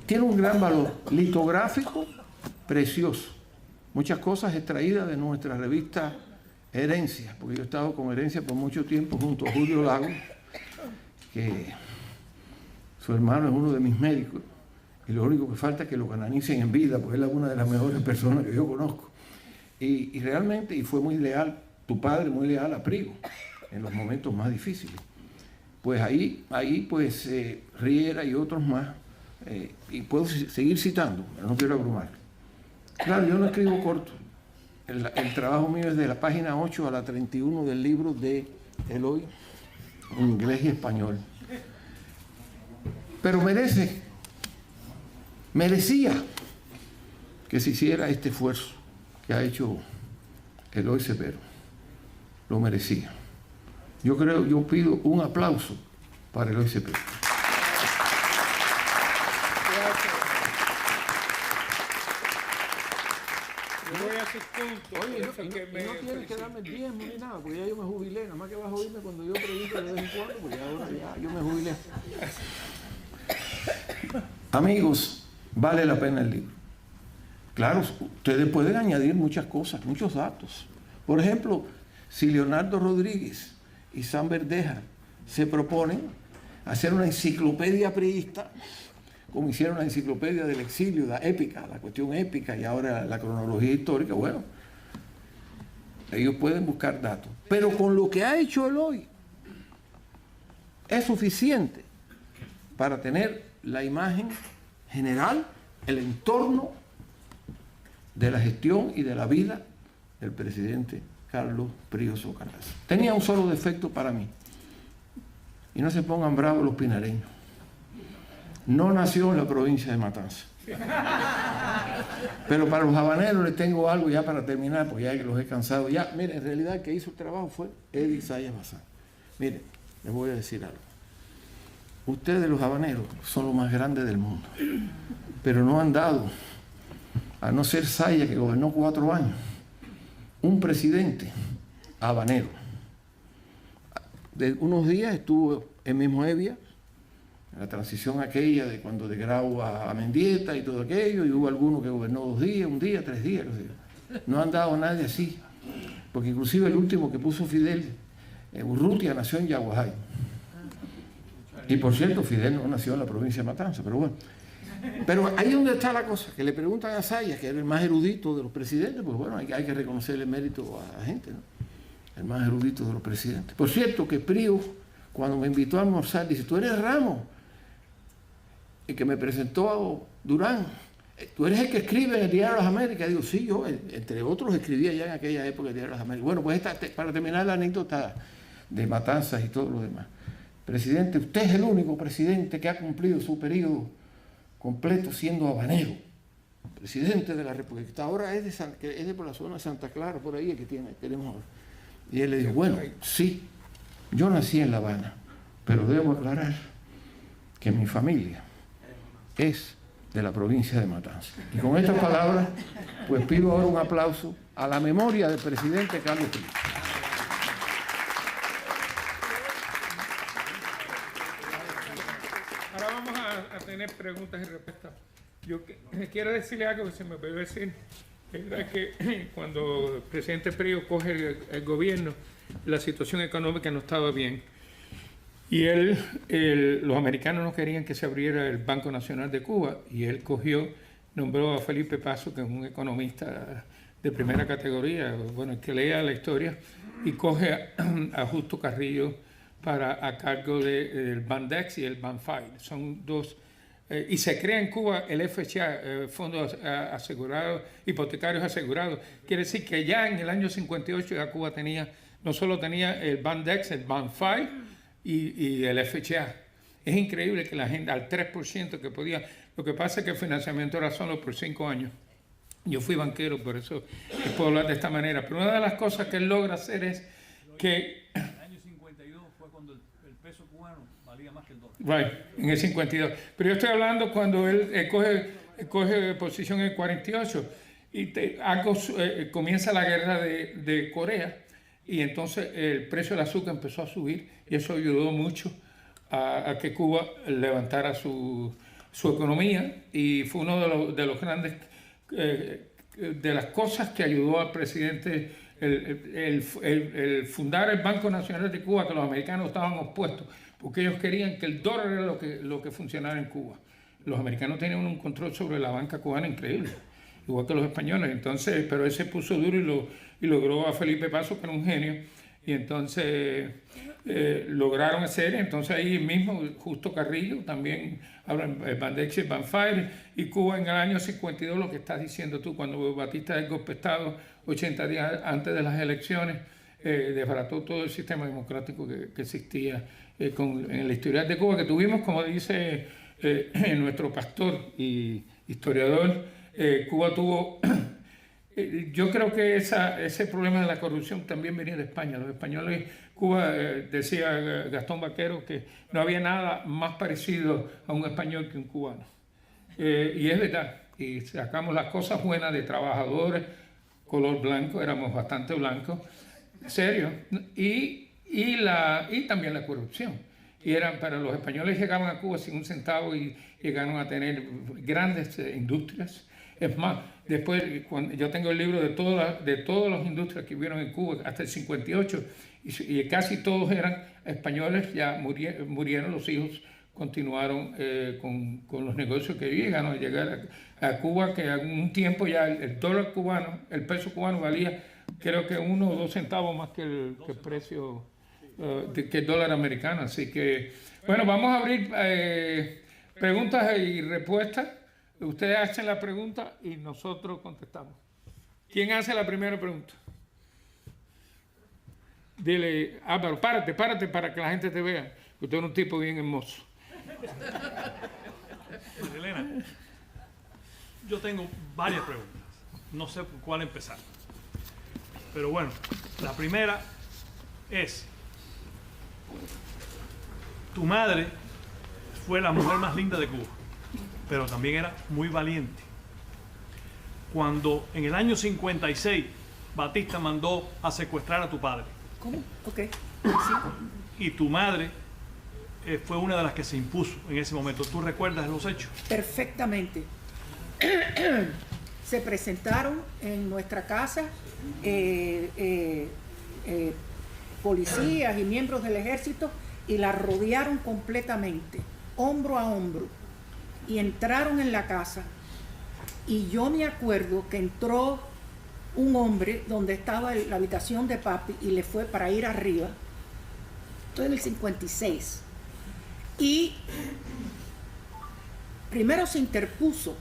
Tiene un gran valor litográfico, precioso. Muchas cosas extraídas de nuestra revista Herencia, porque yo he estado con Herencia por mucho tiempo junto a Julio Lago, que su hermano es uno de mis médicos, y lo único que falta es que lo canonicen en vida, porque él es una de las mejores personas que yo conozco. Y realmente, y fue muy leal, tu padre muy leal a Prío, en los momentos más difíciles. Pues ahí pues Riera y otros más, y puedo seguir citando, pero no quiero abrumar. Claro, yo no escribo corto. El trabajo mío es de la página 8 a la 31 del libro de Eloy, en inglés y español. Pero merecía que se hiciera este esfuerzo que ha hecho Eloy Cepero. Lo merecía. Yo pido un aplauso para Eloy Cepero. Oye, no tienes que darme tiempo ni nada, porque ya yo me jubilé, nada más que vas a oírme cuando yo predico de vez en cuando, porque ahora ya yo me jubilé. Amigos, vale la pena el libro. Claro, ustedes pueden añadir muchas cosas, muchos datos. Por ejemplo, si Leonardo Rodríguez y Sam Verdeja se proponen hacer una enciclopedia priista, como hicieron la enciclopedia del exilio, la épica, la cuestión épica y ahora la cronología histórica, bueno, ellos pueden buscar datos. Pero con lo que ha hecho Eloy es suficiente para tener la imagen general, el entorno de la gestión y de la vida del presidente Carlos Prío Socaraza. Tenía un solo defecto para mí, y no se pongan bravos los pinareños. No nació en la provincia de Matanzas. Pero para los habaneros les tengo algo ya para terminar, porque ya los he cansado. Ya, miren, en realidad el que hizo el trabajo fue Eddie Zayas Bazán. Miren, les voy a decir algo. Ustedes los habaneros son los más grandes del mundo, pero no han dado, a no ser Zayas, que gobernó 4 años, un presidente habanero. De unos días estuvo el mismo Evia, la transición aquella de cuando de Grau a Mendieta y todo aquello, y hubo alguno que gobernó 2 días, 1 día, 3 días. No han dado a nadie así, porque inclusive el último que puso Fidel, Urrutia, nació en Yaguajay. Y por cierto, Fidel no nació en la provincia de Matanza, pero bueno. Pero ahí es donde está la cosa, que le preguntan a Zayas, que era el más erudito de los presidentes, pues bueno, hay que reconocerle mérito a la gente, ¿no? El más erudito de los presidentes. Por cierto, que Prío, cuando me invitó a almorzar, dice, tú eres Ramos, el que me presentó a Durán, tú eres el que escribe en el Diario de las Américas. Digo, sí, yo, entre otros, escribía ya en aquella época el Diario de las Américas. Bueno, pues para terminar la anécdota de Matanzas y todo lo demás. Presidente, usted es el único presidente que ha cumplido su periodo completo siendo habanero. Presidente de la República. Ahora es de por la zona de Santa Clara, por ahí que tenemos ahora. Y él le dijo, bueno, sí, yo nací en La Habana, pero debo aclarar que mi familia es de la provincia de Matanzas. Y con estas palabras, pues pido ahora un aplauso a la memoria del presidente Carlos Prío. Ahora vamos a tener preguntas y respuestas. Yo quiero decirle algo que se me puede decir. Es que cuando el presidente Prío coge el gobierno, la situación económica no estaba bien. Y los americanos no querían que se abriera el Banco Nacional de Cuba, y él nombró a Felipe Paso, que es un economista de primera categoría, bueno, que lea la historia, y coge a Justo Carrillo a cargo del Bandex y el Banfide. Son dos. Y se crea en Cuba el FHA, Fondos Asegurados, Hipotecarios Asegurados. Quiere decir que ya en el año 58 ya Cuba no solo tenía el Bandex, el Banfide y el FHA. Es increíble que la gente al 3% que podía. Lo que pasa es que el financiamiento era solo por 5 años. Yo fui banquero, por eso puedo hablar de esta manera. Pero una de las cosas que él logra hacer es que... En el año 52 fue cuando el peso cubano valía más que el dólar. Right, en el 52. Pero yo estoy hablando cuando él coge posición en el 48 y comienza la guerra de Corea, y entonces el precio del azúcar empezó a subir, y eso ayudó mucho a que Cuba levantara su economía, y fue uno de los grandes, de las cosas que ayudó al presidente el fundar el Banco Nacional de Cuba, que los americanos estaban opuestos, porque ellos querían que el dólar era lo que funcionara en Cuba. Los americanos tenían un control sobre la banca cubana increíble, igual que los españoles. Entonces, pero él se puso duro y logró a Felipe Paso, que era un genio, y entonces lograron hacer. Entonces ahí mismo Justo Carrillo también hablan Bandex y Banfire, y Cuba en el año 52, lo que estás diciendo tú, cuando Batista del golpe de Estado, 80 días antes de las elecciones, desbarató todo el sistema democrático que existía en la historia de Cuba, que tuvimos, como dice nuestro pastor y historiador, Cuba tuvo... Yo creo que ese problema de la corrupción también venía de España. Los españoles, Cuba, decía Gastón Vaquero, que no había nada más parecido a un español que un cubano. Y es verdad, y sacamos las cosas buenas de trabajadores, color blanco, éramos bastante blancos, serio, y también la corrupción. Y para los españoles llegaban a Cuba sin un centavo y llegaron a tener grandes industrias. Es más, después, cuando yo tengo el libro de todas las industrias que hubieron en Cuba hasta el 58, y casi todos eran españoles, ya murieron, los hijos continuaron con los negocios que llegaron a llegar a Cuba, que en un tiempo ya el dólar cubano, el peso cubano valía creo que 1 o 2 centavos más que el precio que el dólar americano. Así que, bueno, vamos a abrir preguntas y respuestas. Ustedes hacen la pregunta y nosotros contestamos. ¿Quién hace la primera pregunta? Dile, Álvaro, párate para que la gente te vea. Usted es un tipo bien hermoso. Elena, yo tengo varias preguntas. No sé por cuál empezar. Pero bueno, la primera es, tu madre fue la mujer más linda de Cuba, pero también era muy valiente. Cuando en el año 56 Batista mandó a secuestrar a tu padre. ¿Cómo? Ok. Y tu madre fue una de las que se impuso en ese momento. ¿Tú recuerdas los hechos? Perfectamente. Se presentaron en nuestra casa policías y miembros del ejército y la rodearon completamente, hombro a hombro, y entraron en la casa. Y yo me acuerdo que entró un hombre donde estaba la habitación de papi y le fue para ir arriba. Esto en el 56. Y primero se interpuso.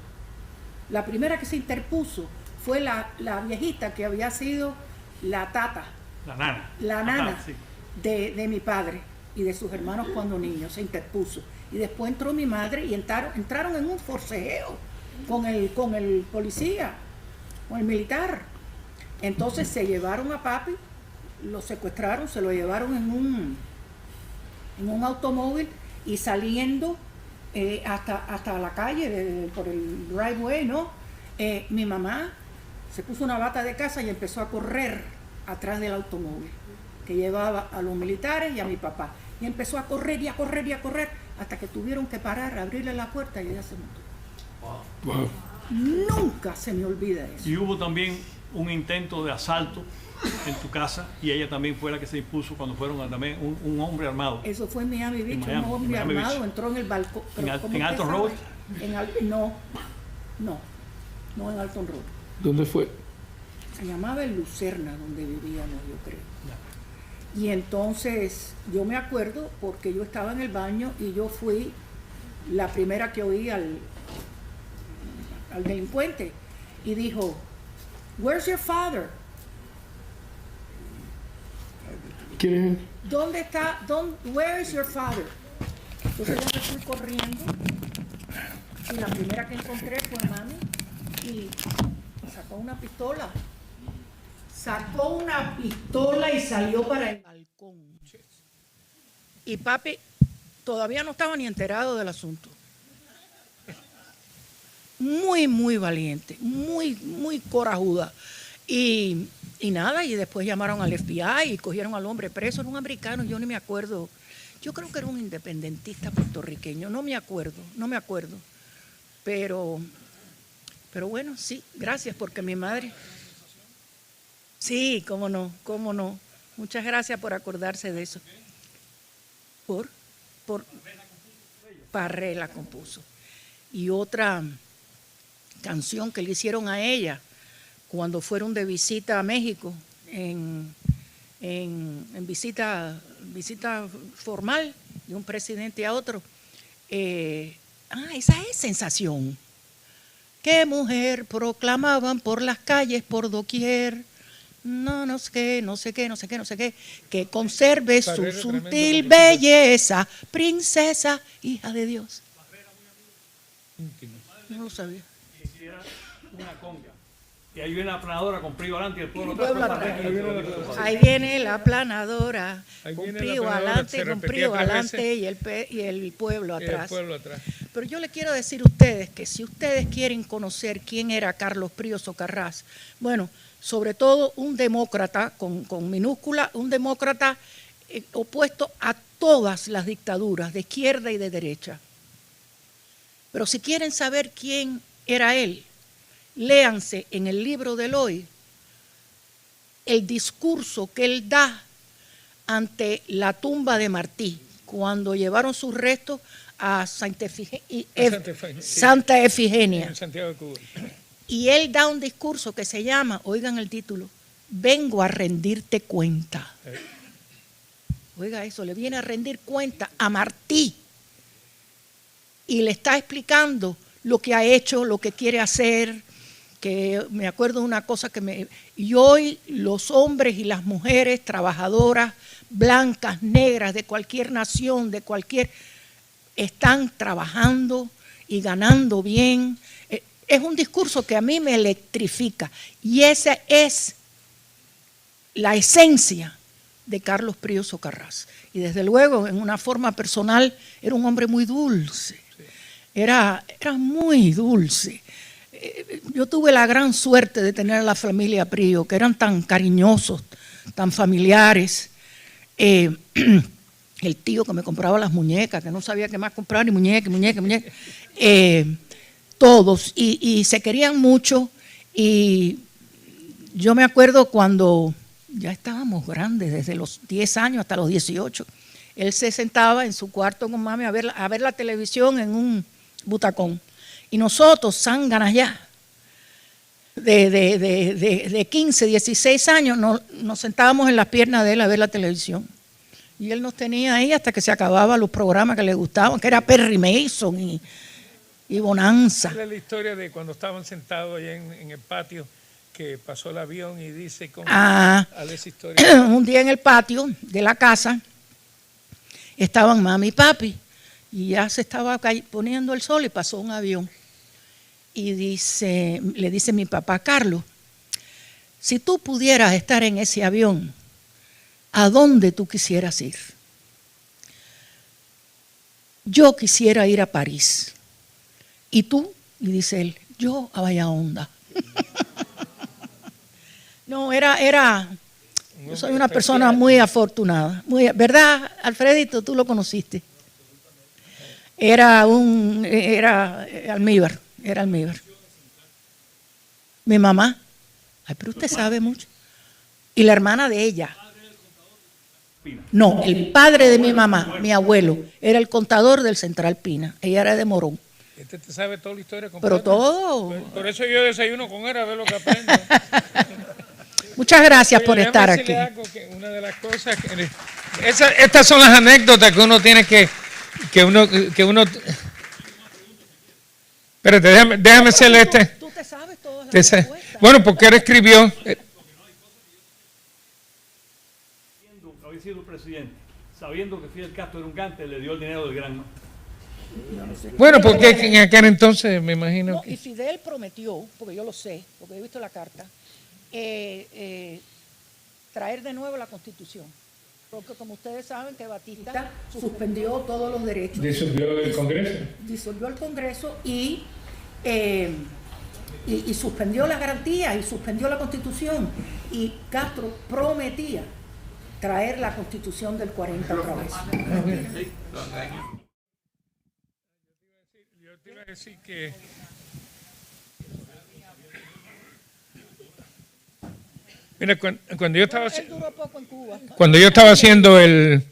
La primera que se interpuso fue la viejita que había sido la tata. La nana. La nana. Ajá, sí. de mi padre y de sus hermanos cuando niños. Se interpuso. Y después entró mi madre y entraron en un forcejeo con el policía, con el militar. Entonces se llevaron a papi, lo secuestraron, se lo llevaron en un automóvil y saliendo hasta la calle, por el driveway, ¿no? Mi mamá se puso una bata de casa y empezó a correr atrás del automóvil que llevaba a los militares y a mi papá. Y empezó a correr y a correr y a correr hasta que tuvieron que parar, abrirle la puerta y ella se montó. Wow. Nunca se me olvida eso. Y hubo también un intento de asalto en tu casa y ella también fue la que se impuso cuando fueron también un hombre armado. Eso fue en Miami Beach, Miami, un hombre Miami armado Beach. entró en el balcón. ¿En ¿Cómo Alton usted Road? sabe? No en Alton Road. ¿Dónde fue? Se llamaba el Lucerna, donde vivíamos, yo creo. Y entonces yo me acuerdo porque yo estaba en el baño y yo fui la primera que oí al delincuente y dijo, "Where's your father?" ¿Quién es? ¿Dónde está? Where is your father? Entonces yo me fui corriendo y la primera que encontré fue mami y sacó una pistola. Sacó una pistola y salió para el balcón. Y papi todavía no estaba ni enterado del asunto. Muy, muy valiente, muy, muy corajuda. Y nada, y después llamaron al FBI y cogieron al hombre preso. Era un americano, yo ni me acuerdo. Yo creo que era un independentista puertorriqueño, no me acuerdo. Pero bueno, sí, gracias, porque mi madre... Sí, cómo no. Muchas gracias por acordarse de eso. Parré la compuso. Y otra canción que le hicieron a ella cuando fueron de visita a México, en visita formal de un presidente a otro. Esa es Sensación. ¿Qué mujer proclamaban por las calles, por doquier? No sé qué, que conserve su sutil belleza, princesa, hija de Dios. No lo sabía. Y era una conga. Y ahí viene la aplanadora con Prío adelante y el pueblo atrás. Ahí viene la aplanadora, Ahí con viene la Prío aplanadora, adelante, se con repetía Prío 3 adelante y el pueblo atrás. atrás. Pero yo le quiero decir a ustedes que si ustedes quieren conocer quién era Carlos Prío Socarrás, bueno, sobre todo un demócrata con minúscula, un demócrata opuesto a todas las dictaduras, de izquierda y de derecha. Pero si quieren saber quién era él, léanse en el libro del hoy el discurso que él da ante la tumba de Martí, cuando llevaron sus restos a Santa Efigenia. En Santiago de Cuba. Y él da un discurso que se llama, oigan el título, "Vengo a rendirte cuenta". Oiga eso, le viene a rendir cuenta a Martí. Y le está explicando lo que ha hecho, lo que quiere hacer, que me acuerdo de una cosa y hoy los hombres y las mujeres trabajadoras, blancas, negras, de cualquier nación, están trabajando y ganando bien. Es un discurso que a mí me electrifica y esa es la esencia de Carlos Prío Socarrás. Y desde luego, en una forma personal, era un hombre muy dulce. Era muy dulce. Yo tuve la gran suerte de tener a la familia Prío, que eran tan cariñosos, tan familiares. el tío que me compraba las muñecas, que no sabía qué más comprar, y muñecas, todos, y se querían mucho. Y yo me acuerdo cuando ya estábamos grandes, desde los 10 años hasta los 18, él se sentaba en su cuarto con mami a ver la televisión en un butacón. Y nosotros, zánganas ya, de 15, 16 años, nos sentábamos en las piernas de él a ver la televisión. Y él nos tenía ahí hasta que se acababan los programas que le gustaban, que era Perry Mason y Bonanza. Es la historia de cuando estaban sentados allá en el patio, que pasó el avión y dice con esa historia. Un día en el patio de la casa estaban mami y papi, y ya se estaba poniendo el sol y pasó un avión. Y le dice mi papá, Carlos, si tú pudieras estar en ese avión, ¿a dónde tú quisieras ir? Yo quisiera ir a París. ¿Y tú? Y dice él, yo a Bahía-Honda. No, yo soy una persona muy afortunada. ¿Verdad, Alfredito? Tú lo conociste. Era almíbar. Mi mamá. Ay, pero usted sabe mucho. Y la hermana de ella. No, el padre de mi mamá, mi abuelo, era el contador del Central Pina. Ella era de Morón. Este te sabe toda la historia completa. Pero todo. Por eso yo desayuno con él a ver lo que aprendo. Muchas gracias por estar aquí. Algo, que una de las cosas estas son las anécdotas que uno tiene que uno. Espérate, déjame hacerle Tú te sabes todas las respuestas. Bueno, porque él escribió. Había sido presidente, sabiendo que Fidel Castro era un gante, le dio el dinero del Granma. Bueno, porque en aquel entonces me imagino. No, y Fidel prometió, porque yo lo sé, porque he visto la carta, traer de nuevo la Constitución. Porque como ustedes saben que Batista suspendió todos los derechos. Disolvió el Congreso. Disolvió el Congreso y suspendió las garantías y suspendió la Constitución. Y Castro prometía traer la Constitución del 40 otra vez. Yo te iba a decir que mira, cuando yo estaba haciendo el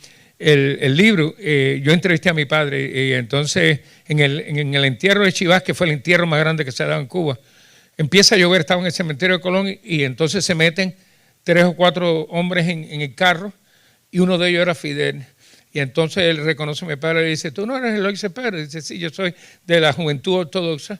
libro, yo entrevisté a mi padre y entonces en el entierro de Chivas, que fue el entierro más grande que se ha dado en Cuba, empieza a llover, estaba en el cementerio de Colón y entonces se meten 3 o 4 hombres en el carro y uno de ellos era Fidel. Y entonces él reconoce a mi padre y le dice, ¿tú no eres Eloy Cepeda? Y dice, sí, yo soy de la Juventud Ortodoxa,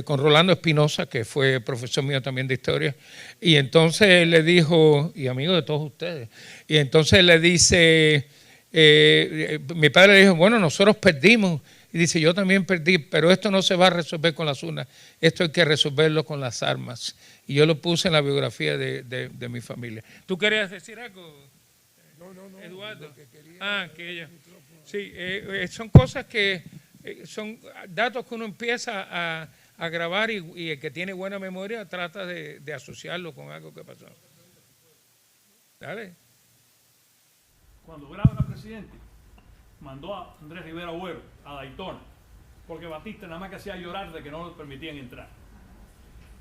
con Rolando Espinosa, que fue profesor mío también de historia. Y entonces él le dijo, y amigo de todos ustedes, y entonces él le dice, mi padre le dijo, bueno, nosotros perdimos. Y dice, yo también perdí, pero esto no se va a resolver con las urnas, esto hay que resolverlo con las armas. Y yo lo puse en la biografía de mi familia. ¿Tú querías decir algo? No, Eduardo. Que ella. Sí, son cosas que son datos que uno empieza a grabar y el que tiene buena memoria trata de asociarlo con algo que pasó. Dale. Cuando Grau era presidente, mandó a Andrés Rivera Agüero a Daytona, porque Batista nada más que hacía llorar de que no le permitían entrar.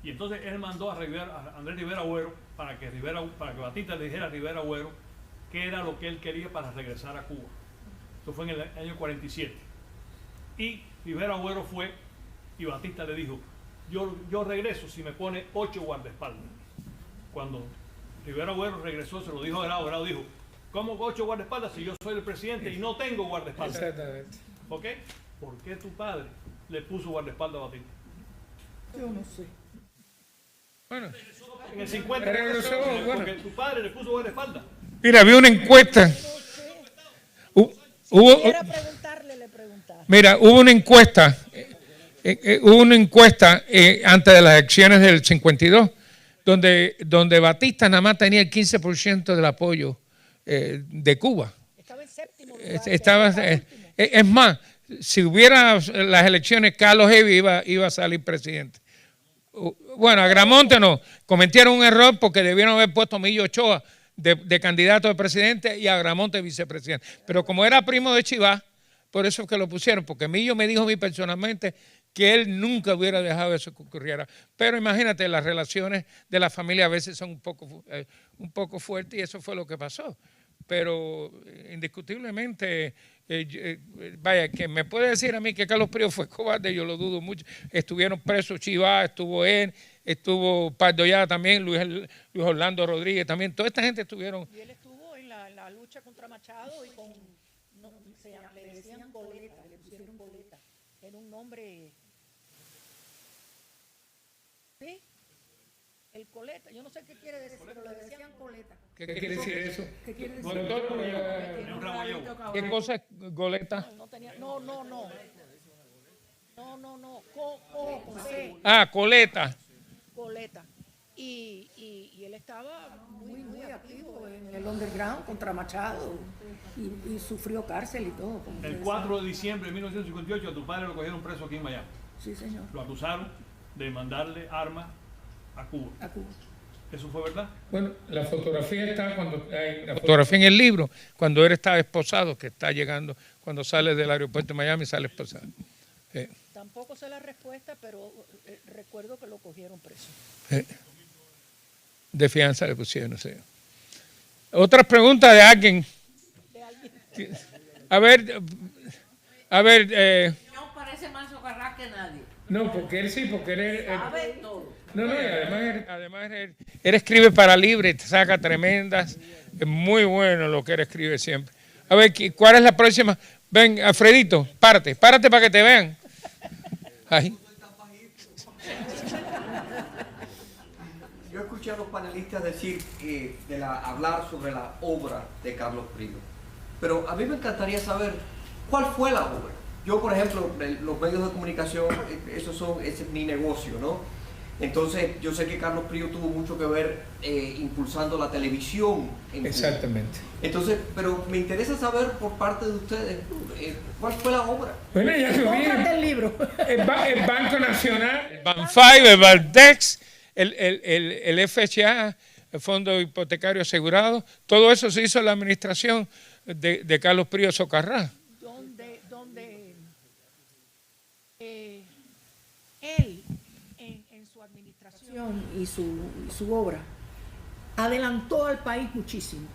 Y entonces él mandó a Andrés Rivera Agüero para que Batista le dijera a Rivera Agüero qué era lo que él quería para regresar a Cuba. Eso fue en el año 47. Y Rivera Agüero fue y Batista le dijo, yo regreso si me pone 8 guardaespaldas. Cuando Rivera Agüero regresó, se lo dijo a Grau. Grau dijo, ¿cómo 8 guardaespaldas si yo soy el presidente y no tengo guardaespaldas? Exactamente. ¿Ok? ¿Por qué tu padre le puso guardaespaldas a Batista? Yo no sé. Bueno, En el 50, porque tu padre le puso guardaespaldas. mira, había una encuesta. Quisiera preguntarle, le preguntara. Mira, hubo una encuesta antes de las elecciones del 52, donde Batista nada más tenía el 15% del apoyo de Cuba. Estaba en séptimo lugar. Es más, si hubiera las elecciones, Carlos Evi iba a salir presidente. Bueno, Agramonte no, cometieron un error porque debieron haber puesto a Millo Ochoa, de candidato a presidente y Agramonte vicepresidente. Pero como era primo de Chivá, por eso es que lo pusieron, porque Millo me dijo a mí personalmente que él nunca hubiera dejado eso que ocurriera. Pero imagínate, las relaciones de la familia a veces son un poco fuertes y eso fue lo que pasó. Pero indiscutiblemente, vaya, que me puede decir a mí que Carlos Prío fue cobarde, yo lo dudo mucho. Estuvieron presos Chivá, estuvo él, estuvo Pardo Llada también, Luis Orlando Rodríguez también, toda esta gente estuvieron. Y él estuvo en la lucha contra Machado y con, le decían Goleta, le pusieron Goleta. Era un nombre, ¿sí? El coleta, yo no sé qué quiere decir, pero le decían coleta. ¿Qué quiere decir eso? ¿Qué quiere decir? ¿Qué cosa es goleta? No tenía, no. Coleta. Coleta. Y él estaba muy activo en el underground contra Machado y sufrió cárcel y todo. El 4 de diciembre de 1958 a tu padre lo cogieron preso aquí en Miami. Sí, señor. Lo acusaron de mandarle armas a Cuba. ¿Eso fue verdad? Bueno, la fotografía está la fotografía en el libro, cuando él estaba esposado, que está llegando, cuando sale del aeropuerto de Miami, sale esposado. Tampoco sé la respuesta, pero recuerdo que lo cogieron preso. De fianza le pusieron, sí. Otra pregunta de alguien. A ver. No parece más Socarrás que nadie. No, porque él sí, porque él Sabe todo. No, y además él escribe para Libre, te saca tremendas. Es muy bueno lo que él escribe siempre. A ver, ¿cuál es la próxima? Ven, Alfredito, párate para que te vean. Ahí. Yo escuché a los panelistas decir, hablar sobre la obra de Carlos Prío, pero a mí me encantaría saber cuál fue la obra. Yo, por ejemplo, los medios de comunicación, ese es mi negocio, ¿no? Entonces, yo sé que Carlos Prío tuvo mucho que ver impulsando la televisión en Exactamente. Cuba. Entonces, pero me interesa saber por parte de ustedes, ¿cuál fue la obra? Bueno, ya Cómprate el libro. El Banco Nacional, el Banfive, el Valdex, el FHA, el Fondo Hipotecario Asegurado, todo eso se hizo en la administración de Carlos Prío Socarrás. Donde él, en su administración y su obra, adelantó al país muchísimo.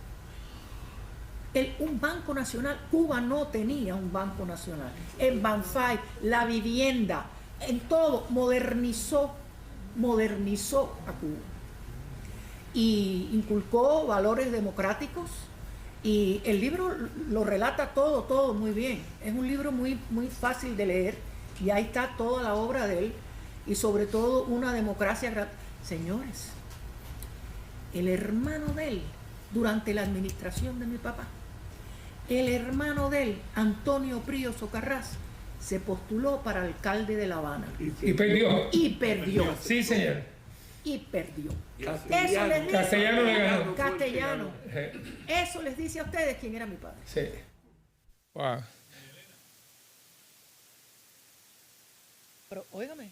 Un banco nacional, Cuba no tenía un banco nacional. En Banfive, la vivienda, en todo, modernizó a Cuba. Y inculcó valores democráticos. Y el libro lo relata todo muy bien. Es un libro muy fácil de leer y ahí está toda la obra de él y sobre todo una democracia. Señores, el hermano de él, durante la administración de mi papá, el hermano de él, Antonio Prío Socarrás, se postuló para alcalde de La Habana. Y perdió. Sí, señor. Y perdió. Castellano le ganó. Castellano. Eso les dice a ustedes quién era mi padre. Sí. Wow. Pero, óigame.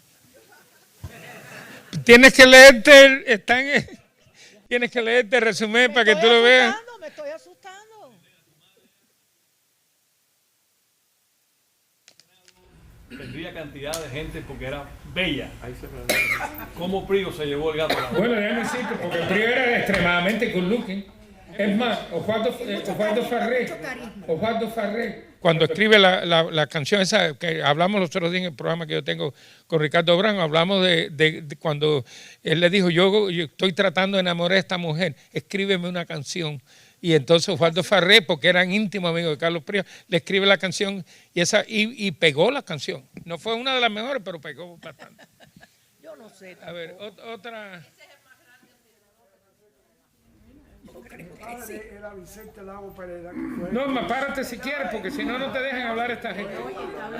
Tienes que leerte el resumen para que tú lo veas. Me estoy asustando. Tendría cantidad de gente porque era bella. ¿Cómo Prío se llevó el gato a la boca? Bueno, déjame decirte, porque el Prío era extremadamente good looking. Es más, Osvaldo Farré, cuando escribe la canción esa que hablamos los otros días en el programa que yo tengo con Ricardo Brán, hablamos de cuando él le dijo, yo estoy tratando de enamorar a esta mujer, escríbeme una canción. Y entonces Osvaldo Farré, porque eran íntimos amigos de Carlos Prío, le escribe la canción y pegó la canción. No fue una de las mejores, pero pegó bastante. Yo no sé. A ver, otra... Era Vicente Lago Pereira. No, párate si quieres, porque si no, no te dejan hablar esta gente.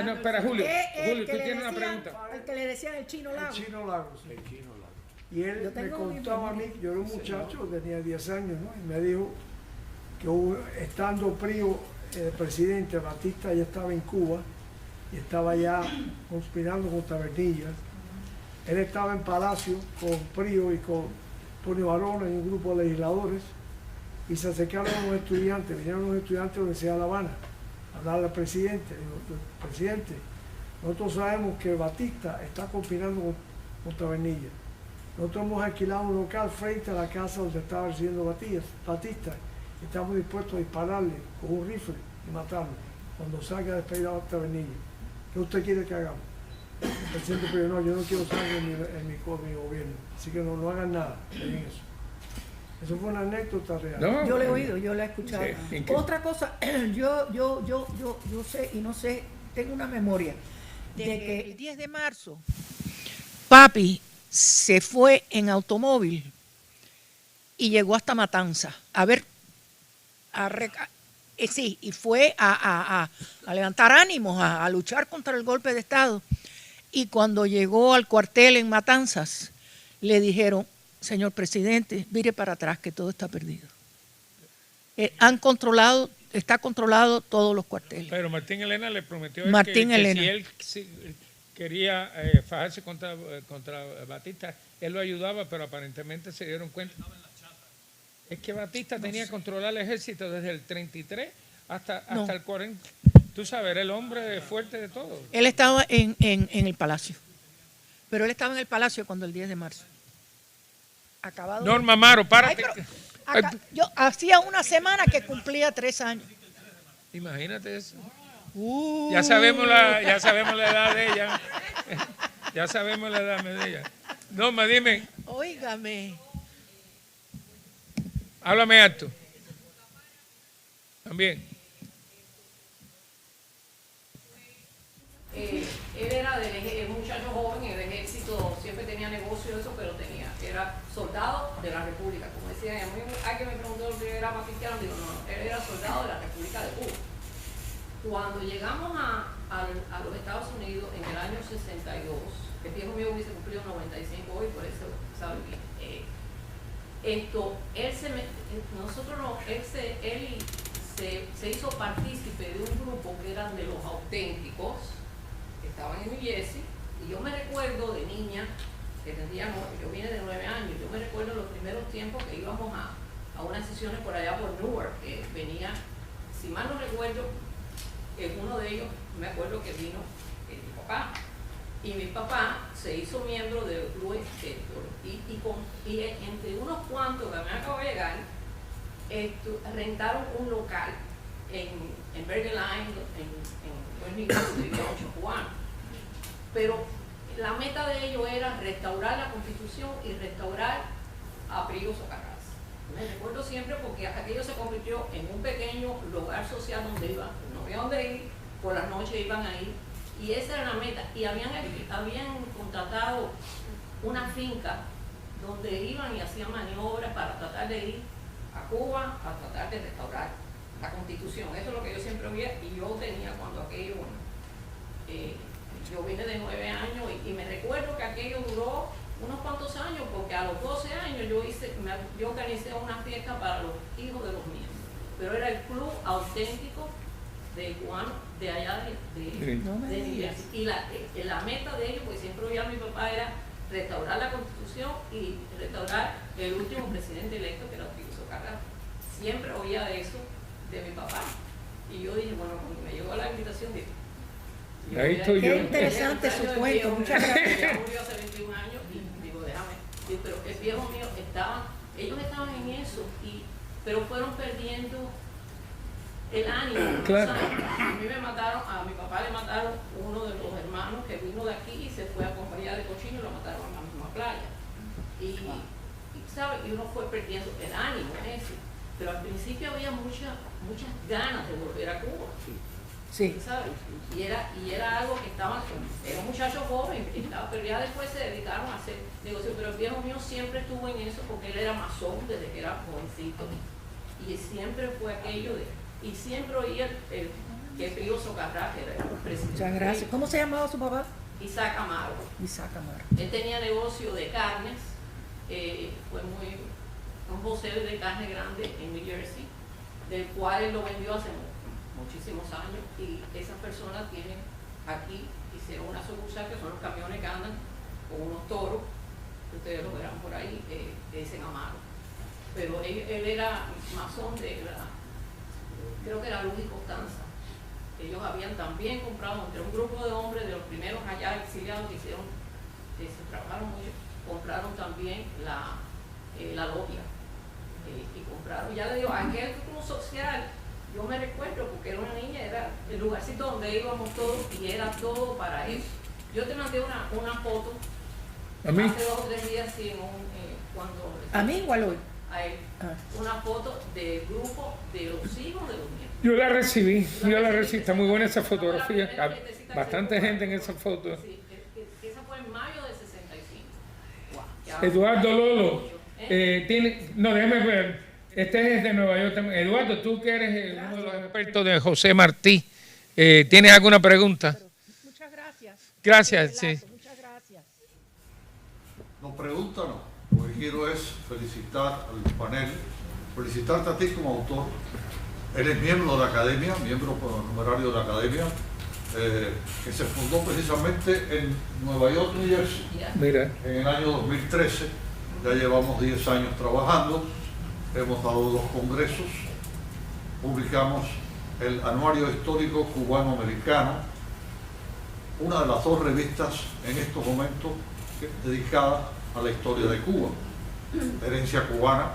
No, espera, Julio, tú tienes una pregunta. El que le decían el Chino Lago. El Chino Lago, sí. El Chino Lago. Y él me contaba a mí, yo era un muchacho, tenía 10 años, ¿no? Y me dijo que estando Prío presidente, Batista ya estaba en Cuba y estaba ya conspirando contra Bernilla. Él estaba en Palacio con Prío y con Antonio Barona y un grupo de legisladores. y se acercaron a los estudiantes, vinieron los estudiantes de la Universidad de La Habana a hablarle al presidente. Digo, presidente, nosotros sabemos que Batista está conspirando contra Bernilla. Nosotros hemos alquilado un local frente a la casa donde estaba residiendo Batista. Estamos dispuestos a dispararle con un rifle y matarlo cuando salga a despedir a Bernilla. ¿Qué usted quiere que hagamos? El presidente dijo, no, yo no quiero sangre en mi gobierno, así que no hagan nada en eso. Eso fue una anécdota real. No, Yo le he oído, yo la he escuchado. Sí, Otra cosa, yo sé y no sé, tengo una memoria de que el 10 de marzo papi se fue en automóvil y llegó hasta Matanzas y fue a levantar ánimos, a luchar contra el golpe de Estado. Y cuando llegó al cuartel en Matanzas, le dijeron, señor presidente, mire para atrás que todo está perdido. Está controlado todos los cuarteles. Pero Martín Elena le prometió que si él quería fajarse contra Batista, él lo ayudaba, pero aparentemente se dieron cuenta. Es que Batista tenía controlar el ejército desde el 33 hasta el 40. Tú sabes, era el hombre fuerte de todo. Él estaba en el palacio. Pero él estaba en el palacio cuando el 10 de marzo. Acabado. Norma Amaro, párate. Yo hacía una semana que cumplía 3 años. Imagínate eso. Ya sabemos la edad de ella. Ya sabemos la edad de ella. Norma, dime. Óigame. Háblame alto. También. Él era un muchacho joven en el ejército, siempre tenía negocio eso, pero era soldado de la República. Como decía, a mí alguien me preguntó si era más cristiano, digo, no, él era soldado de la República de Cuba. Cuando llegamos a los Estados Unidos en el año 62, el viejo mío hubiese cumplido 95 hoy, por eso sabe bien. Él se hizo partícipe de un grupo que eran de los auténticos, que estaban en New Jersey, y yo me recuerdo de niña, yo vine de 9 años, yo me recuerdo los primeros tiempos que íbamos a unas sesiones por allá por Newark, que venía, si mal no recuerdo, uno de ellos, me acuerdo que vino mi papá, y mi papá se hizo miembro del club y entre unos cuantos que me acabo de llegar, rentaron un local en Bergen Line, en vivía 8 cubanos. Pero la meta de ellos era restaurar la Constitución y restaurar a Prigo Socarrás. Me recuerdo siempre porque aquello se convirtió en un pequeño lugar social donde iban, no había dónde ir, por las noches iban a ir, y esa era la meta. Y habían contratado una finca donde iban y hacían maniobras para tratar de ir a Cuba a tratar de restaurar la Constitución. Eso es lo que yo siempre oía, y yo tenía cuando aquello, yo vine de 9 años y me recuerdo que aquello duró unos cuantos años, porque a los 12 años yo organicé una fiesta para los hijos de los miembros, pero era el club auténtico de cubanos de allá de y la meta de ellos, porque siempre oía a mi papá, era restaurar la Constitución y restaurar el último presidente electo, que era Prigo Socarrás. Siempre oía de eso de mi papá, y yo dije, bueno, cuando me llegó la invitación, dije, ahí estoy yo. Qué interesante su cuento, muchas gracias. Ya murió hace 21 años y digo, pero el viejo mío ellos estaban en eso, pero fueron perdiendo el ánimo. Claro. A mi papá le mataron uno de los hermanos que vino de aquí y se fue a compañía de cochino y lo mataron en la misma playa. Y uno fue perdiendo el ánimo en eso. Pero al principio había muchas ganas de volver a Cuba. Sí. ¿Sabes? Y era algo que era un muchacho joven, pero ya después se dedicaron a hacer negocios. Pero el viejo mío siempre estuvo en eso porque él era masón desde que era jovencito. Y siempre fue aquello y siempre oía que Prigo Socarrás, que era el presidente. Muchas gracias. ¿Cómo se llamaba su papá? Isaac Amaro. Isaac Amaro. Él tenía negocio de carnes, fue un vocero de carne grande en New Jersey, del cual él lo vendió hace muchísimos años, y esas personas tienen aquí, hicieron una sucursal que son los camiones que andan con unos toros, que ustedes lo verán por ahí, dicen Amaro. pero él era masón creo que era Luz y Constanza. Ellos habían también comprado entre un grupo de hombres de los primeros allá exiliados que se trabajaron mucho, compraron también la logia. Y compraron, ya le digo, aquel club social, yo me recuerdo porque era una niña, era el lugarcito donde íbamos todos y era todo para eso. Yo te mandé una foto ¿A mí? hace 2 o 3 días cuando... ¿A mí igual hoy? A él. Una foto del grupo de los hijos de los nietos. Yo la recibí, está muy buena esa fotografía, bastante gente en esa foto. Sí, esa fue en mayo del 65. Wow. Eduardo Lolo, déjame ver, este es de Nueva York también. Eduardo, tú que eres uno de los expertos de José Martí, ¿tienes alguna pregunta? Muchas gracias. Gracias, sí. Muchas gracias. No, pregunta no. Lo que quiero es felicitar al panel, felicitarte a ti como autor. Eres miembro de la academia, miembro numerario de la academia, que se fundó precisamente en Nueva York, New Jersey, Mira. en el año 2013. Ya llevamos 10 años trabajando, hemos dado 2 congresos, publicamos el Anuario Histórico Cubano-Americano, una de las 2 revistas en estos momentos dedicadas a la historia de Cuba, Herencia Cubana.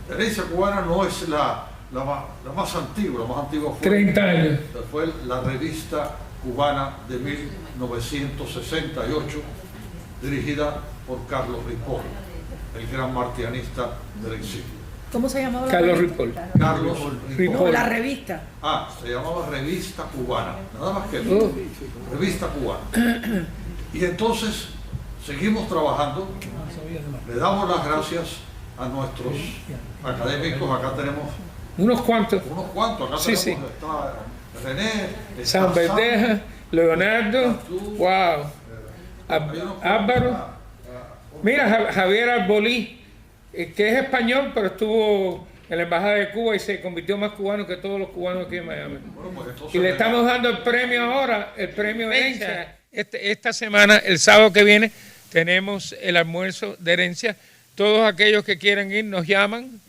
Herencia Cubana no es la más antigua, la más antigua fue 30 años. Fue la revista cubana de 1968, dirigida por Carlos Ripoll, el gran martianista del exilio. ¿Cómo se llamaba? Carlos Ripoll. Carlos Ripoll. No, la revista. Se llamaba Revista Cubana, nada más que eso. Revista Cubana. Y entonces seguimos trabajando, le damos las gracias a nuestros académicos. Acá tenemos unos cuantos, acá sí, tenemos, está René, está San Verdeja, Leonardo, tú, wow, Álvaro, mira, Javier Arbolí, que es español, pero estuvo en la Embajada de Cuba y se convirtió más cubano que todos los cubanos aquí en Miami. Y le estamos dando el premio ahora, el premio Herencia. Esta semana, el sábado que viene, tenemos el almuerzo de Herencia. Todos aquellos que quieran ir nos llaman.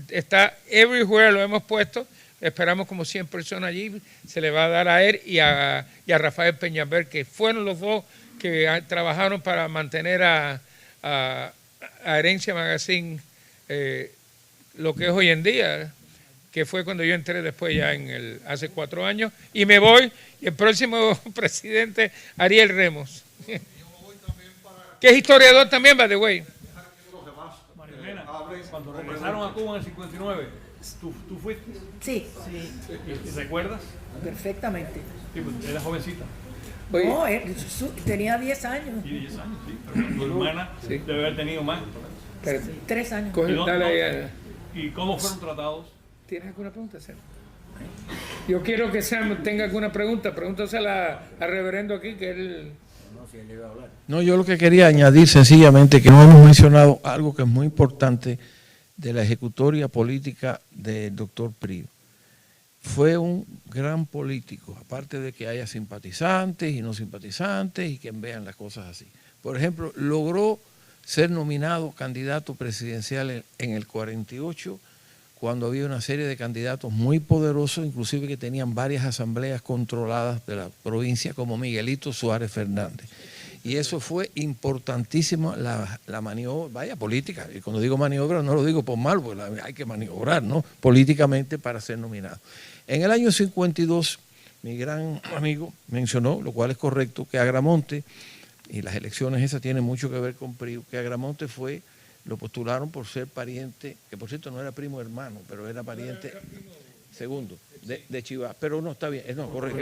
Está everywhere, lo hemos puesto. Esperamos como 100 personas allí. Se le va a dar a él y a Rafael Peñalver, que fueron los 2 que trabajaron para mantener a Herencia Magazine lo que es hoy en día, que fue cuando yo entré después ya hace 4 años. Y me voy, y el próximo presidente, Ariel Remos, que es historiador también, by the way. Cuando regresaron a Cuba en el 59, ¿tú fuiste? Sí. ¿Y recuerdas? Perfectamente. Sí, pues eras jovencita. Oye, No, tenía 10 años. Y 10 años, sí. Pero tu hermana debe haber tenido más. pero, 3 años. ¿Y cómo fueron tratados? ¿Tienes alguna pregunta, Sam? Yo quiero que Sam tenga alguna pregunta. Pregúntasela al reverendo aquí, que él... No, yo lo que quería añadir sencillamente que no hemos mencionado algo que es muy importante de la ejecutoria política del doctor Prío. Fue un gran político, aparte de que haya simpatizantes y no simpatizantes y que vean las cosas así. Por ejemplo, logró ser nominado candidato presidencial en el 48, cuando había una serie de candidatos muy poderosos, inclusive que tenían varias asambleas controladas de la provincia, como Miguelito Suárez Fernández. Y eso fue importantísimo, la maniobra, vaya, política. Y cuando digo maniobra no lo digo por mal, porque hay que maniobrar, ¿no?, políticamente para ser nominado. En el año 52, mi gran amigo mencionó, lo cual es correcto, que Agramonte, y las elecciones esas tienen mucho que ver con Prío, que Agramonte lo postularon por ser pariente, que por cierto no era primo hermano, pero era pariente segundo de Chivas, pero no está bien, no, correcto.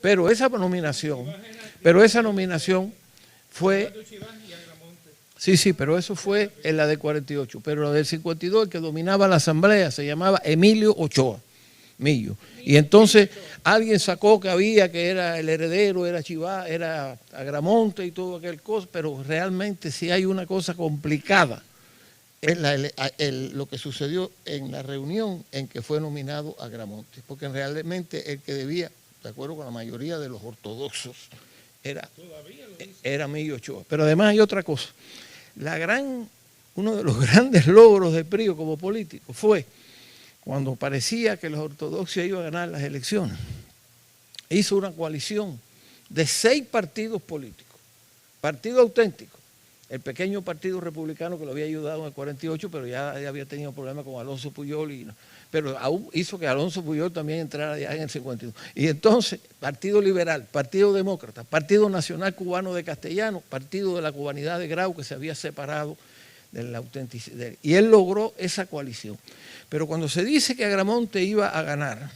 Pero esa nominación fue, sí, pero eso fue en la de 48, pero la del 52, el que dominaba la asamblea se llamaba Emilio Ochoa Millo, y entonces alguien sacó que era el heredero, era Chivas, era Agramonte y todo aquel cosa, pero realmente sí hay una cosa complicada en lo que sucedió en la reunión en que fue nominado Agramonte, porque realmente el que debía, de acuerdo con la mayoría de los ortodoxos, era Millo Ochoa. Pero además hay otra cosa, la gran uno de los grandes logros de Prío como político fue cuando parecía que los ortodoxos iban a ganar las elecciones. Hizo una coalición de 6 partidos políticos, partido auténtico. El pequeño partido republicano que lo había ayudado en el 48, pero ya había tenido problemas con Alonso Puyol, pero aún hizo que Alonso Puyol también entrara ya en el 52. Y entonces, Partido Liberal, Partido Demócrata, Partido Nacional Cubano de Castellanos, Partido de la Cubanidad de Grau, que se había separado de la autenticidad. Y él logró esa coalición. Pero cuando se dice que Agramonte iba a ganar,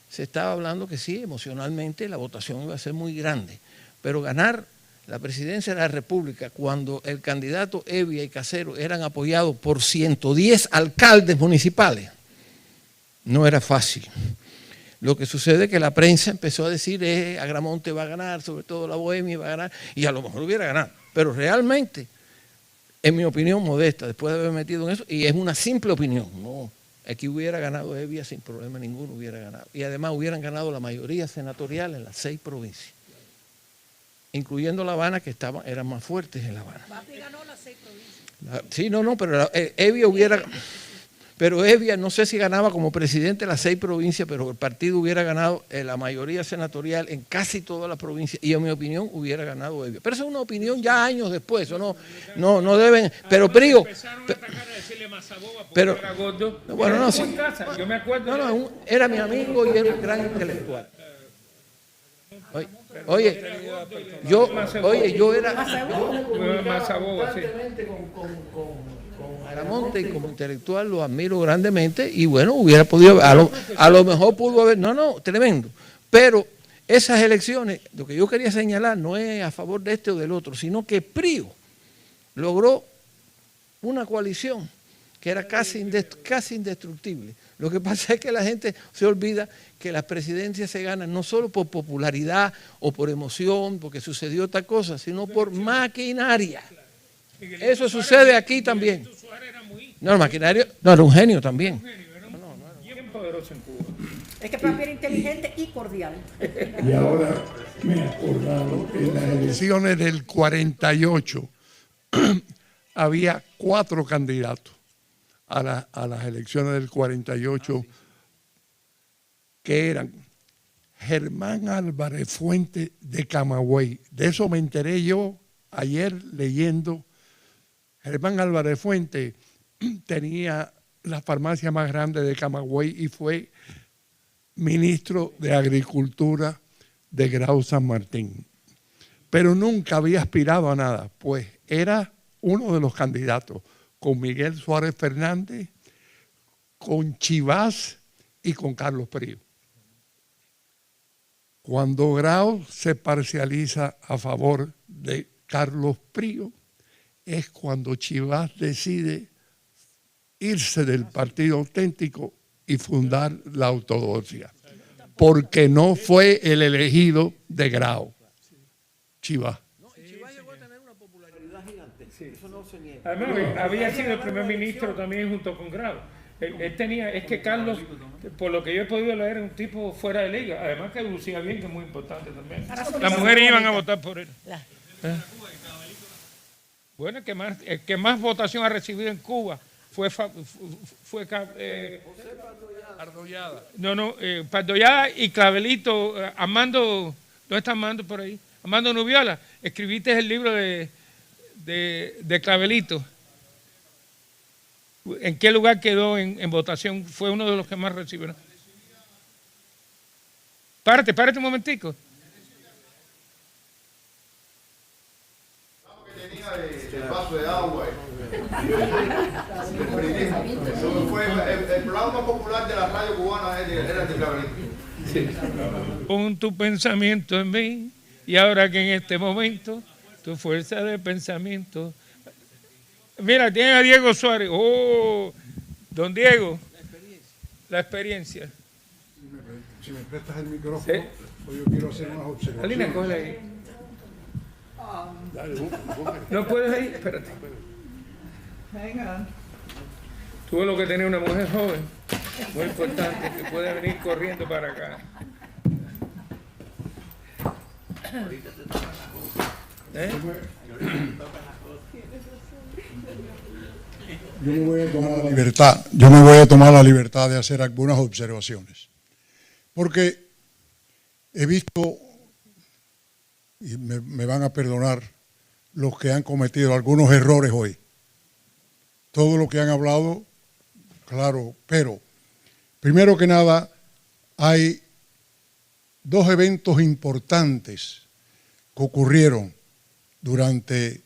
se estaba hablando que sí, emocionalmente la votación iba a ser muy grande, pero ganar la presidencia de la República cuando el candidato Hevia y Casero eran apoyados por 110 alcaldes municipales, no era fácil. Lo que sucede es que la prensa empezó a decir Agramonte va a ganar, sobre todo la Bohemia va a ganar, y a lo mejor hubiera ganado, pero realmente, en mi opinión modesta, después de haber metido en eso, y es una simple opinión, no, aquí hubiera ganado Hevia sin problema ninguno, hubiera ganado, y además hubieran ganado la mayoría senatorial en las 6 provincias, incluyendo La Habana, que eran más fuertes en La Habana. Papi ganó las 6 provincias. Sí, no, pero Hevia hubiera... Pero Hevia no sé si ganaba como presidente de las 6 provincias, pero el partido hubiera ganado la mayoría senatorial en casi todas las provincias, y en mi opinión hubiera ganado Hevia. Pero eso es una opinión ya años después, eso no deben... Pero Prío... Empezaron a atacar a decirle Mazaboba porque pero, era gordo. Bueno, no, sí. Yo me acuerdo. No, era mi amigo y era un gran intelectual. Oye, yo era Mazaboba, sí. Con Agramonte, y como intelectual lo admiro grandemente, y bueno, hubiera podido, a lo mejor pudo haber, tremendo. Pero esas elecciones, lo que yo quería señalar no es a favor de este o del otro, sino que Prío logró una coalición que era casi indestructible. Lo que pasa es que la gente se olvida que las presidencias se ganan no solo por popularidad o por emoción, porque sucedió tal cosa, sino por maquinaria. Eso sucede aquí también. No, el maquinario, no, era un genio también. Bien poderoso en Cuba. Es que papi era inteligente y cordial. Y ahora me he acordado que en las elecciones del 48 había 4 candidatos a las elecciones del 48 que eran Germán Álvarez Fuente de Camagüey. De eso me enteré yo ayer leyendo. Germán Álvarez Fuente tenía la farmacia más grande de Camagüey y fue ministro de Agricultura de Grau San Martín. Pero nunca había aspirado a nada, pues era uno de los candidatos, con Miguel Suárez Fernández, con Chivás y con Carlos Prío. Cuando Grau se parcializa a favor de Carlos Prío, es cuando Chivás decide irse del Partido Auténtico y fundar la ortodoxia, porque no fue el elegido de Grau, Chivás. Chivás llegó a tener una popularidad gigante, eso no se niega. Además, había sido el primer ministro también junto con Grau. Es que Carlos, por lo que yo he podido leer, es un tipo fuera de liga. Además que lucía bien, que es muy importante también. Las mujeres iban a votar por él. Bueno, el que más votación ha recibido en Cuba fue Ardollada. Pardollada y Clavelito. Armando, ¿dónde está Armando por ahí? Armando Nubiola, escribiste el libro de Clavelito. ¿En qué lugar quedó en votación? Fue uno de los que más recibieron. Párate un momentico. El vaso de agua. El programa más popular de la radio cubana era el de Clavelito. Sí. Pon tu pensamiento en mí, y ahora que en este momento tu fuerza de pensamiento. Mira, tiene a Diego Suárez. Oh, don Diego. La experiencia. Si me prestas el micrófono, pues yo quiero hacer unas observaciones. Alina, cógele ahí. ¿No puedes ir? Espérate. Venga. Tuve lo que tenía una mujer joven, muy importante, que puede venir corriendo para acá. yo me voy a tomar la libertad de hacer algunas observaciones. Porque he visto, y me van a perdonar los que han cometido algunos errores hoy. Todo lo que han hablado, claro, pero primero que nada hay dos eventos importantes que ocurrieron durante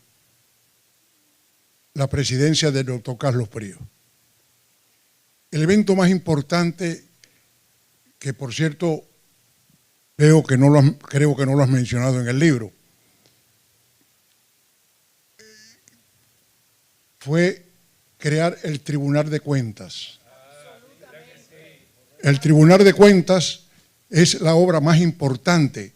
la presidencia del doctor Carlos Prío. El evento más importante, que por cierto creo que no lo has mencionado en el libro, fue crear el Tribunal de Cuentas. El Tribunal de Cuentas es la obra más importante,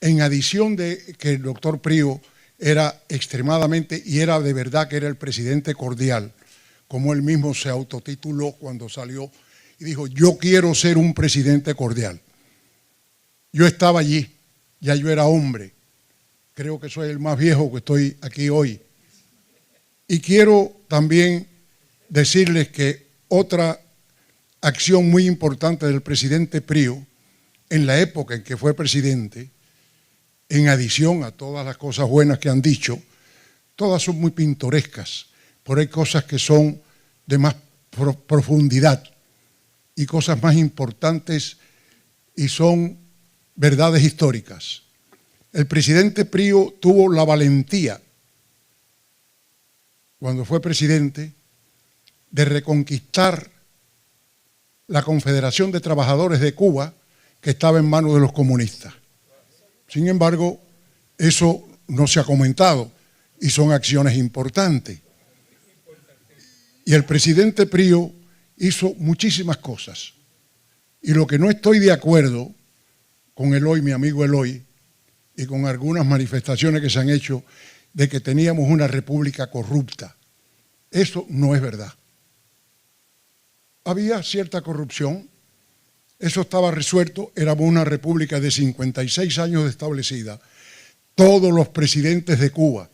en adición de que el doctor Prío era extremadamente, y era de verdad que era el presidente cordial, como él mismo se autotituló cuando salió y dijo, yo quiero ser un presidente cordial. Yo estaba allí, ya yo era hombre, creo que soy el más viejo que estoy aquí hoy. Y quiero también decirles que otra acción muy importante del presidente Prío, en la época en que fue presidente, en adición a todas las cosas buenas que han dicho, todas son muy pintorescas, pero hay cosas que son de más profundidad y cosas más importantes y son verdades históricas. El presidente Prío tuvo la valentía, cuando fue presidente, de reconquistar la Confederación de Trabajadores de Cuba, que estaba en manos de los comunistas. Sin embargo, eso no se ha comentado y son acciones importantes. Y el presidente Prío hizo muchísimas cosas. Y lo que no estoy de acuerdo con Eloy, mi amigo Eloy, y con algunas manifestaciones que se han hecho de que teníamos una república corrupta. Eso no es verdad. Había cierta corrupción, eso estaba resuelto, éramos una república de 56 años de establecida. Todos los presidentes de Cuba,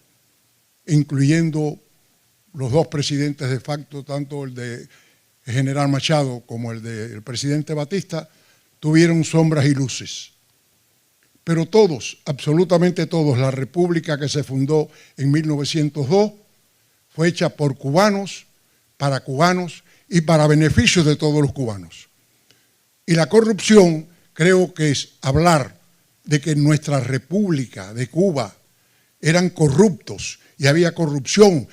incluyendo los dos presidentes de facto, tanto el de General Machado como el del presidente Batista, tuvieron sombras y luces. Pero todos, absolutamente todos, la república que se fundó en 1902 fue hecha por cubanos, para cubanos y para beneficio de todos los cubanos. Y la corrupción, creo que es hablar de que en nuestra república de Cuba eran corruptos y había corrupción.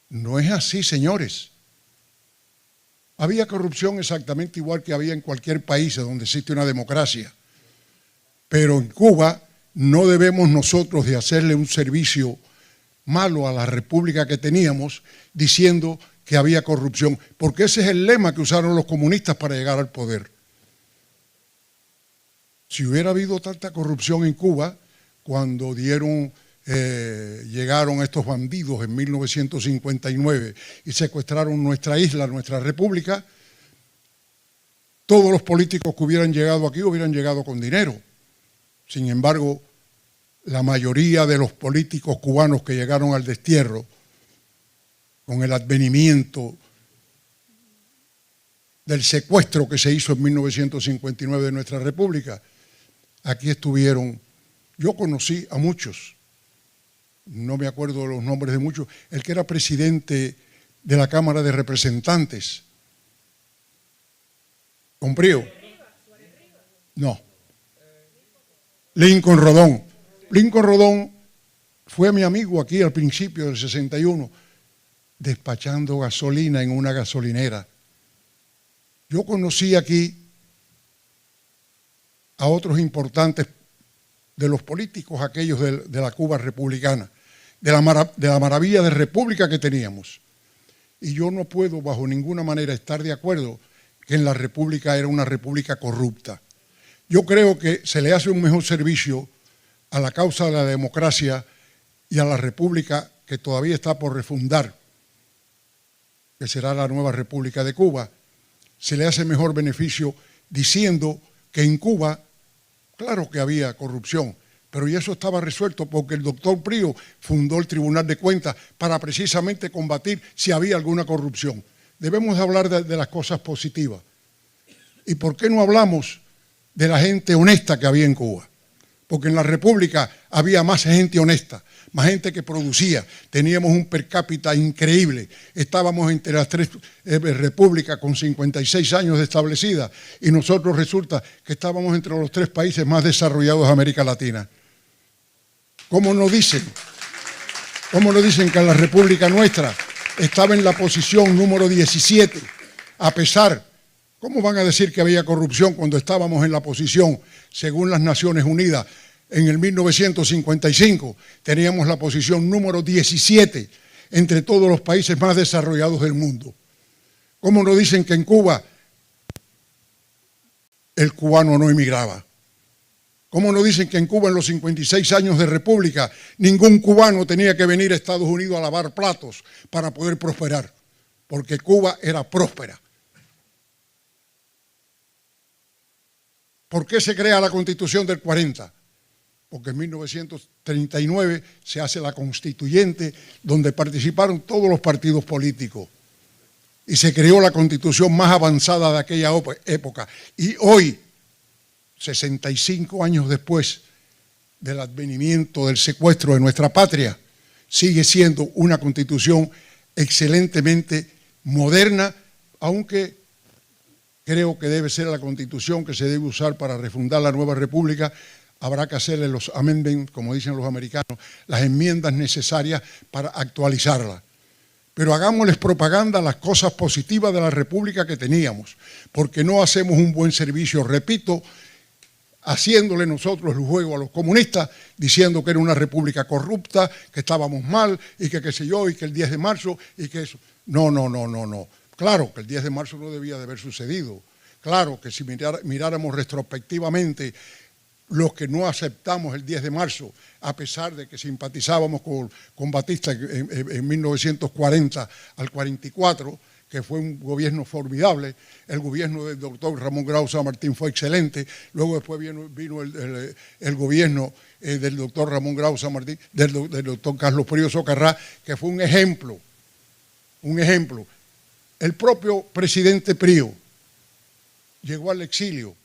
No es así, señores. Había corrupción exactamente igual que había en cualquier país donde existe una democracia. Pero en Cuba no debemos nosotros de hacerle un servicio malo a la república que teníamos diciendo que había corrupción, porque ese es el lema que usaron los comunistas para llegar al poder. Si hubiera habido tanta corrupción en Cuba, cuando llegaron estos bandidos en 1959 y secuestraron nuestra isla, nuestra república, todos los políticos que hubieran llegado aquí hubieran llegado con dinero. Sin embargo, la mayoría de los políticos cubanos que llegaron al destierro, con el advenimiento del secuestro que se hizo en 1959 de nuestra república, aquí estuvieron. Yo conocí a muchos, no me acuerdo los nombres de muchos, el que era presidente de la Cámara de Representantes, ¿con Prío? No. Lincoln Rodón. Lincoln Rodón fue mi amigo aquí al principio del 61, despachando gasolina en una gasolinera. Yo conocí aquí a otros importantes de los políticos aquellos de la Cuba republicana, de la maravilla de república que teníamos. Y yo no puedo bajo ninguna manera estar de acuerdo que en la república era una república corrupta. Yo creo que se le hace un mejor servicio a la causa de la democracia y a la república que todavía está por refundar, que será la nueva República de Cuba. Se le hace mejor beneficio diciendo que en Cuba, claro que había corrupción, Pero ya eso estaba resuelto porque el doctor Prío fundó el Tribunal de Cuentas para precisamente combatir si había alguna corrupción. Debemos hablar de las cosas positivas. ¿Y por qué no hablamos de la gente honesta que había en Cuba? Porque en la República había más gente honesta, más gente que producía. Teníamos un per cápita increíble. Estábamos entre las tres repúblicas con 56 años de establecida y nosotros resulta que estábamos entre los 3 países más desarrollados de América Latina. ¿Cómo nos dicen que la República nuestra estaba en la posición número 17? A pesar, ¿cómo van a decir que había corrupción cuando estábamos en la posición, según las Naciones Unidas, en el 1955, teníamos la posición número 17 entre todos los países más desarrollados del mundo? ¿Cómo nos dicen que en Cuba el cubano no emigraba? ¿Cómo nos dicen que en Cuba en los 56 años de república ningún cubano tenía que venir a Estados Unidos a lavar platos para poder prosperar? Porque Cuba era próspera. ¿Por qué se crea la Constitución del 40? Porque en 1939 se hace la Constituyente, donde participaron todos los partidos políticos. Y se creó la Constitución más avanzada de aquella época. Y hoy, 65 años después del advenimiento del secuestro de nuestra patria, sigue siendo una Constitución excelentemente moderna, aunque creo que debe ser la Constitución que se debe usar para refundar la nueva república. Habrá que hacerle los amendments, como dicen los americanos, las enmiendas necesarias para actualizarla. Pero hagámosles propaganda a las cosas positivas de la república que teníamos, porque no hacemos un buen servicio, repito, haciéndole nosotros el juego a los comunistas, diciendo que era una república corrupta, que estábamos mal, y que qué sé yo, y que el 10 de marzo, y que eso. No. Claro que el 10 de marzo no debía de haber sucedido. Claro que si miráramos retrospectivamente los que no aceptamos el 10 de marzo, a pesar de que simpatizábamos con Batista en 1940 al 44, que fue un gobierno formidable. El gobierno del doctor Ramón Grau San Martín fue excelente. Luego después vino el gobierno del doctor Ramón Grau San Martín, del doctor Carlos Prío Socarrá, que fue un ejemplo. El propio presidente Prío llegó al exilio.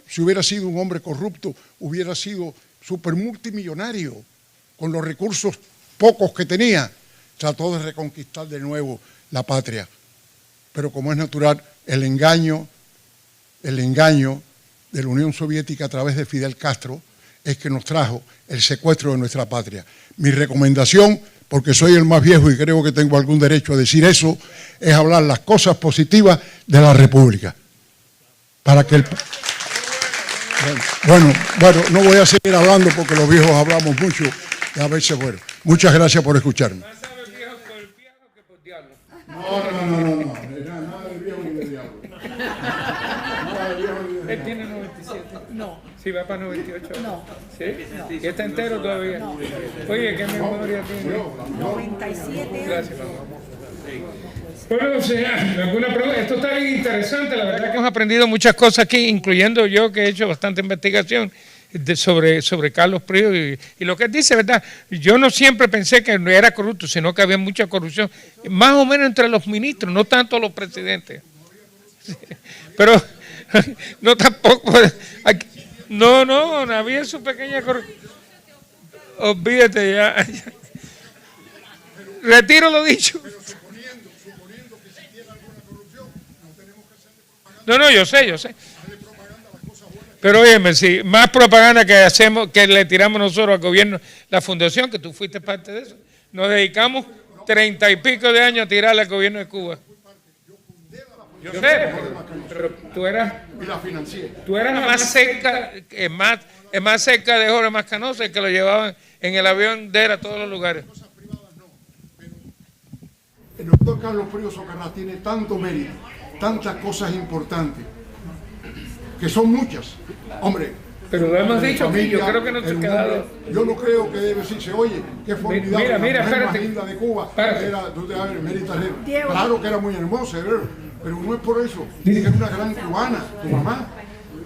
Si hubiera sido un hombre corrupto, hubiera sido súper multimillonario, con los recursos pocos que tenía. Trató de reconquistar de nuevo la patria. Pero como es natural, el engaño de la Unión Soviética a través de Fidel Castro es que nos trajo el secuestro de nuestra patria. Mi recomendación, porque soy el más viejo y creo que tengo algún derecho a decir eso, es hablar las cosas positivas de la República. Para que Bueno, no voy a seguir hablando porque los viejos hablamos mucho y a veces, bueno, muchas gracias por escucharme. Más sabe viejo por el viejo que por diablo. No, nada de viejo ni de diablo. Él tiene 97. No. Sí, va para 98. No. ¿Sí? ¿Y está entero todavía? No. Oye, ¿qué memoria tiene? 97. Gracias, mamá. Bueno, ¿alguna pregunta? Esto está bien interesante, la verdad que hemos aprendido muchas cosas aquí, incluyendo yo que he hecho bastante investigación sobre Carlos Prío y lo que él dice, ¿verdad? Yo no siempre pensé que no era corrupto, sino que había mucha corrupción, más o menos entre los ministros, no tanto los presidentes. Pero no tampoco, no había su pequeña corrupción. Olvídate ya. Retiro lo dicho. No, yo sé. Pero óyeme, si más propaganda que hacemos, que le tiramos nosotros al gobierno, la fundación, que tú fuiste parte de eso, nos dedicamos 30 y pico de años a tirarle al gobierno de Cuba. Yo sé, pero tú eras más cerca, más cerca de Jorge Mascanosa, que lo llevaban en el avión de él a todos los lugares. El doctor Carlos Prío Socarrá tiene tanto mérito, tantas cosas importantes, que son muchas. Hombre, pero lo hemos dicho aquí, yo creo que no te ha quedado. Yo no creo que debe decirse, oye, qué formidable, mira, la mujer espérate. más linda de Cuba, claro que era muy hermosa, pero no es por eso, es una gran cubana, tu mamá.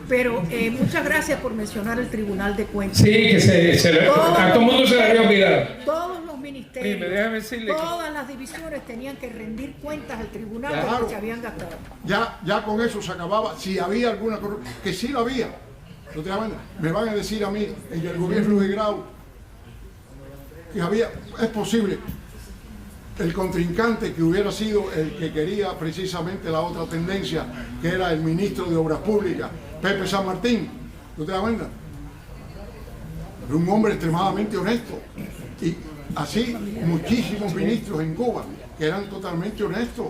Pero muchas gracias por mencionar el Tribunal de Cuentas. Sí, que a todo el mundo se le había olvidado. Todos los ministerios, Oye, déjame decirle todas las divisiones tenían que rendir cuentas al tribunal de lo que se habían gastado. Ya con eso se acababa. Si había alguna corrupción, que sí la había. ¿No te llaman? Me van a decir a mí, en el gobierno de Grau, que había, es posible, el contrincante que hubiera sido el que quería precisamente la otra tendencia, que era el ministro de Obras Públicas, Pepe San Martín. ¿No te das cuenta? Era un hombre extremadamente honesto. Y así muchísimos ministros en Cuba que eran totalmente honestos.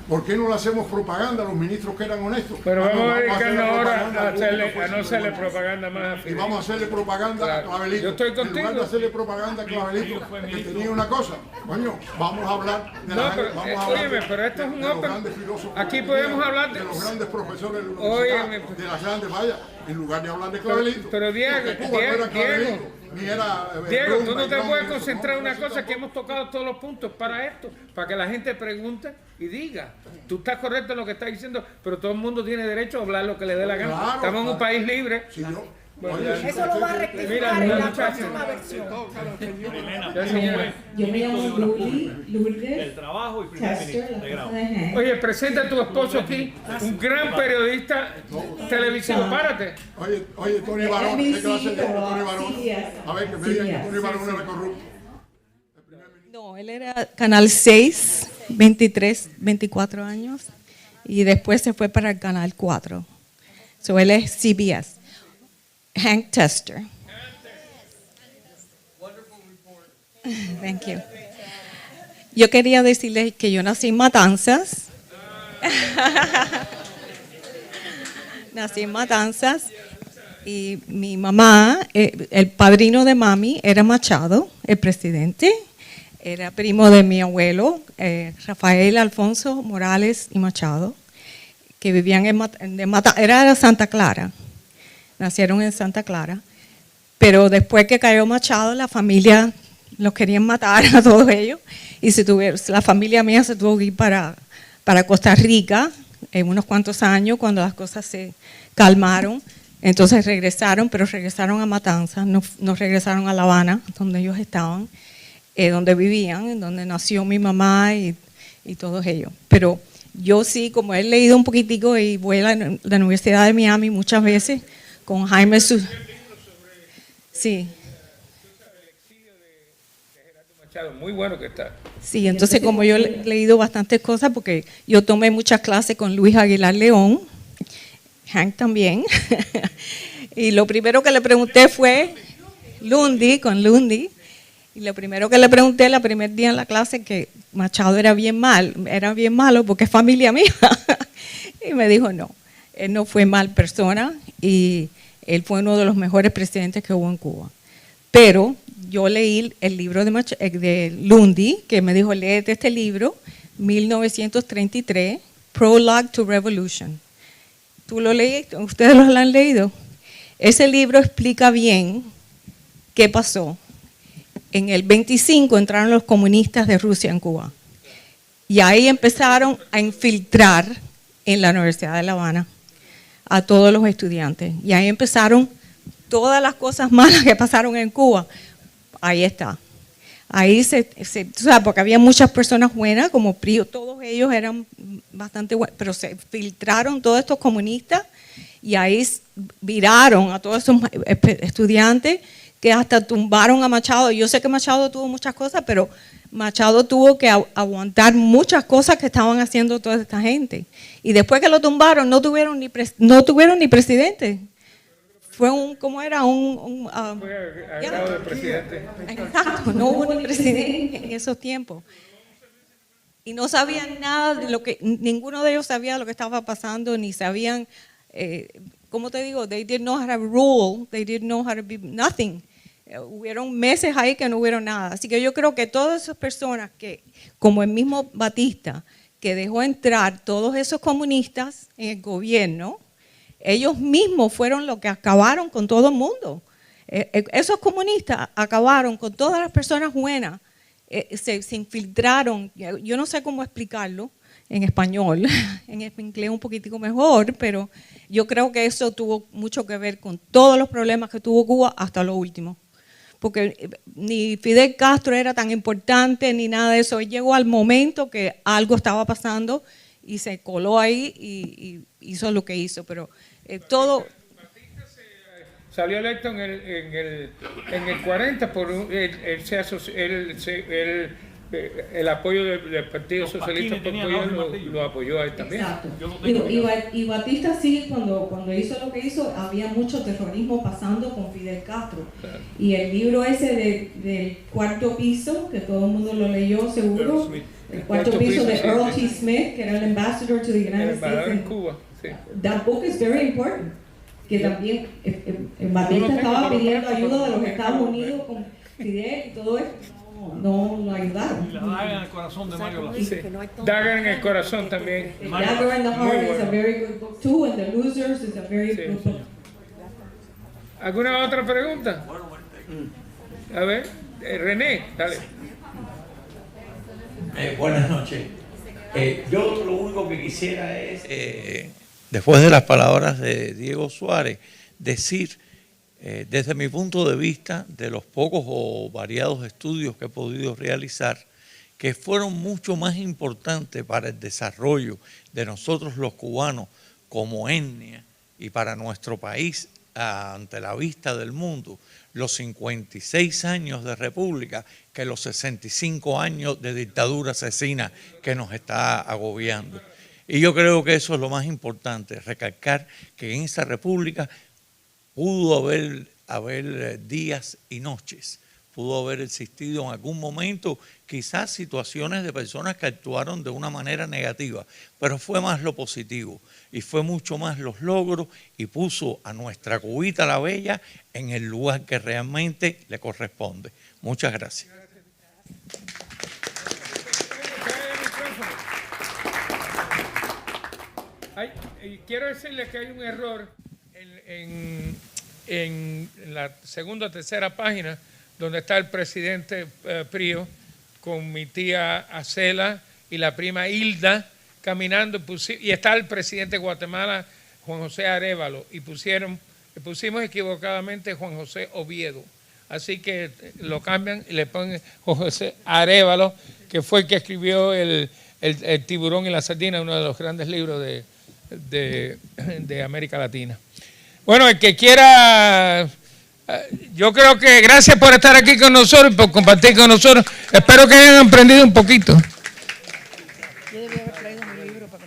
¿Por qué no le hacemos propaganda a los ministros que eran honestos? Pero vamos a hacerle dedicarnos ahora propaganda a no hacerle propaganda más a y Fidel. vamos a hacerle propaganda a Clavelito. Yo estoy En lugar de contigo. hacerle propaganda a Clavelito, que tenía una cosa. Coño, vamos a hablar de No, la pero, gente, vamos a hablar óyeme, pero esto es un de los open. grandes filósofos. Aquí que podemos teníamos, hablar de los grandes profesores de la Óyeme, universidad, de las grandes vallas, en lugar de hablar de Clavelito. Pero Diego, Porque Cuba no era Clavelito, Diego, ni era Diego, tú Rumba no y te Bronco, puedes eso, concentrar en no, una eso cosa que hemos tocado todos los puntos para esto, para que la gente pregunte y diga. Tú estás correcto en lo que estás diciendo, pero todo el mundo tiene derecho a hablar lo que le dé la gana. Claro, Estamos en un país libre. Si yo, Bueno, oye, si Eso lo va a usted- rectificar en la próxima versión. Elena, Ya, señora. Yo me llamo del Lourdes trabajo y primer Tester, ministro la de grado. casa de Hank. Oye, presenta a tu esposo aquí, un gran periodista televisivo. Párate. Oye, Tony Barón, ¿qué clase de Tony Barón? CBS. A ver, que me digan que Tony Barón era corrupto. No, él era Canal 6, 23, 24 años, y después se fue para el Canal 4. So él es CBS. Hank Tester. Thank you. Yo quería decirles que yo nací en Matanzas. Nací en Matanzas y mi mamá, el padrino de mami era Machado, el presidente. Era primo de mi abuelo, Rafael Alfonso Morales y Machado, que vivían era de Santa Clara. Nacieron en Santa Clara. Pero después que cayó Machado, la familia los querían matar a todos ellos. Y la familia mía se tuvo que ir para Costa Rica en unos cuantos años, cuando las cosas se calmaron. Entonces regresaron, pero regresaron a Matanzas, no regresaron a La Habana, donde ellos estaban. Donde vivían, donde nació mi mamá y todos ellos. Pero yo sí, como he leído un poquitico y voy a la Universidad de Miami muchas veces con Jaime Sí. Muy bueno que está. Sí, entonces como yo he leído bastantes cosas, porque yo tomé muchas clases con Luis Aguilar León, Hank también, y lo primero que le pregunté fue con Lundy. Y lo primero que le pregunté el primer día en la clase que Machado era bien malo porque es familia mía. Y me dijo, no, él no fue mal persona y él fue uno de los mejores presidentes que hubo en Cuba. Pero yo leí el libro de Lundy, que me dijo, léete este libro, 1933, Prologue to Revolution. ¿Tú lo leíste? ¿Ustedes lo han leído? Ese libro explica bien qué pasó. En el 25 entraron los comunistas de Rusia en Cuba. Y ahí empezaron a infiltrar en la Universidad de La Habana a todos los estudiantes. Y ahí empezaron todas las cosas malas que pasaron en Cuba. Ahí está. Ahí tú sabes, porque había muchas personas buenas, como Prío, todos ellos eran bastante buenos, pero se filtraron todos estos comunistas y ahí viraron a todos esos estudiantes que hasta tumbaron a Machado. Yo sé que Machado tuvo muchas cosas, pero Machado tuvo que aguantar muchas cosas que estaban haciendo toda esta gente. Y después que lo tumbaron, no tuvieron ni presidente. Fue ¿cómo era? Fue agrado del presidente. Exacto, no hubo ni presidente en esos tiempos. Y no sabían nada de ninguno de ellos sabía lo que estaba pasando, ni sabían, ¿cómo te digo? They didn't know how to rule, they didn't know how to be nothing. Hubieron meses ahí que no hubieron nada. Así que yo creo que todas esas personas que, como el mismo Batista, que dejó entrar todos esos comunistas en el gobierno, ellos mismos fueron los que acabaron con todo el mundo. Esos comunistas acabaron con todas las personas buenas, se infiltraron, yo no sé cómo explicarlo, en español, en inglés un poquitico mejor, pero yo creo que eso tuvo mucho que ver con todos los problemas que tuvo Cuba hasta lo último. Porque ni Fidel Castro era tan importante ni nada de eso. Él llegó al momento que algo estaba pasando y se coló ahí y hizo lo que hizo. Pero todo... Salió electo en el 40 por el apoyo del Partido Socialista Popular lo apoyó a él también. Exacto. Y Batista sí, cuando hizo lo que hizo, había mucho terrorismo pasando con Fidel Castro. Claro. Y el libro ese del cuarto piso, que todo el mundo lo leyó seguro, el cuarto piso de Earl T. Smith, que era el ambassador to the United States en Cuba. Sí. That book is very important. Que también Batista estaba pidiendo ayuda de los Estados Unidos con Fidel y todo esto. No lo ayudaron. Y la daga en el corazón de Mario Lazo. Sí. Daga en el corazón también. Dagger in the Heart is a very good book too, and The Losers is a very good book. ¿Alguna otra pregunta? A ver, René, dale. Buenas noches. Yo lo único que quisiera es, después de las palabras de Diego Suárez, decir, desde mi punto de vista, de los pocos o variados estudios que he podido realizar, que fueron mucho más importantes para el desarrollo de nosotros los cubanos como etnia y para nuestro país ante la vista del mundo, los 56 años de república que los 65 años de dictadura asesina que nos está agobiando. Y yo creo que eso es lo más importante, recalcar que en esa república pudo haber días y noches, pudo haber existido en algún momento quizás situaciones de personas que actuaron de una manera negativa, pero fue más lo positivo y fue mucho más los logros y puso a nuestra Cubita la Bella en el lugar que realmente le corresponde. Muchas gracias. Quiero decirles que hay un error en la segunda o tercera página donde está el presidente Prío con mi tía Acela y la prima Hilda caminando y está el presidente de Guatemala, Juan José Arévalo, y pusimos equivocadamente Juan José Oviedo. Así que lo cambian y le ponen Juan José Arévalo, que fue el que escribió el Tiburón y la Sardina, uno de los grandes libros de América Latina. Bueno, el que quiera, yo creo que gracias por estar aquí con nosotros, por compartir con nosotros. Espero que hayan aprendido un poquito.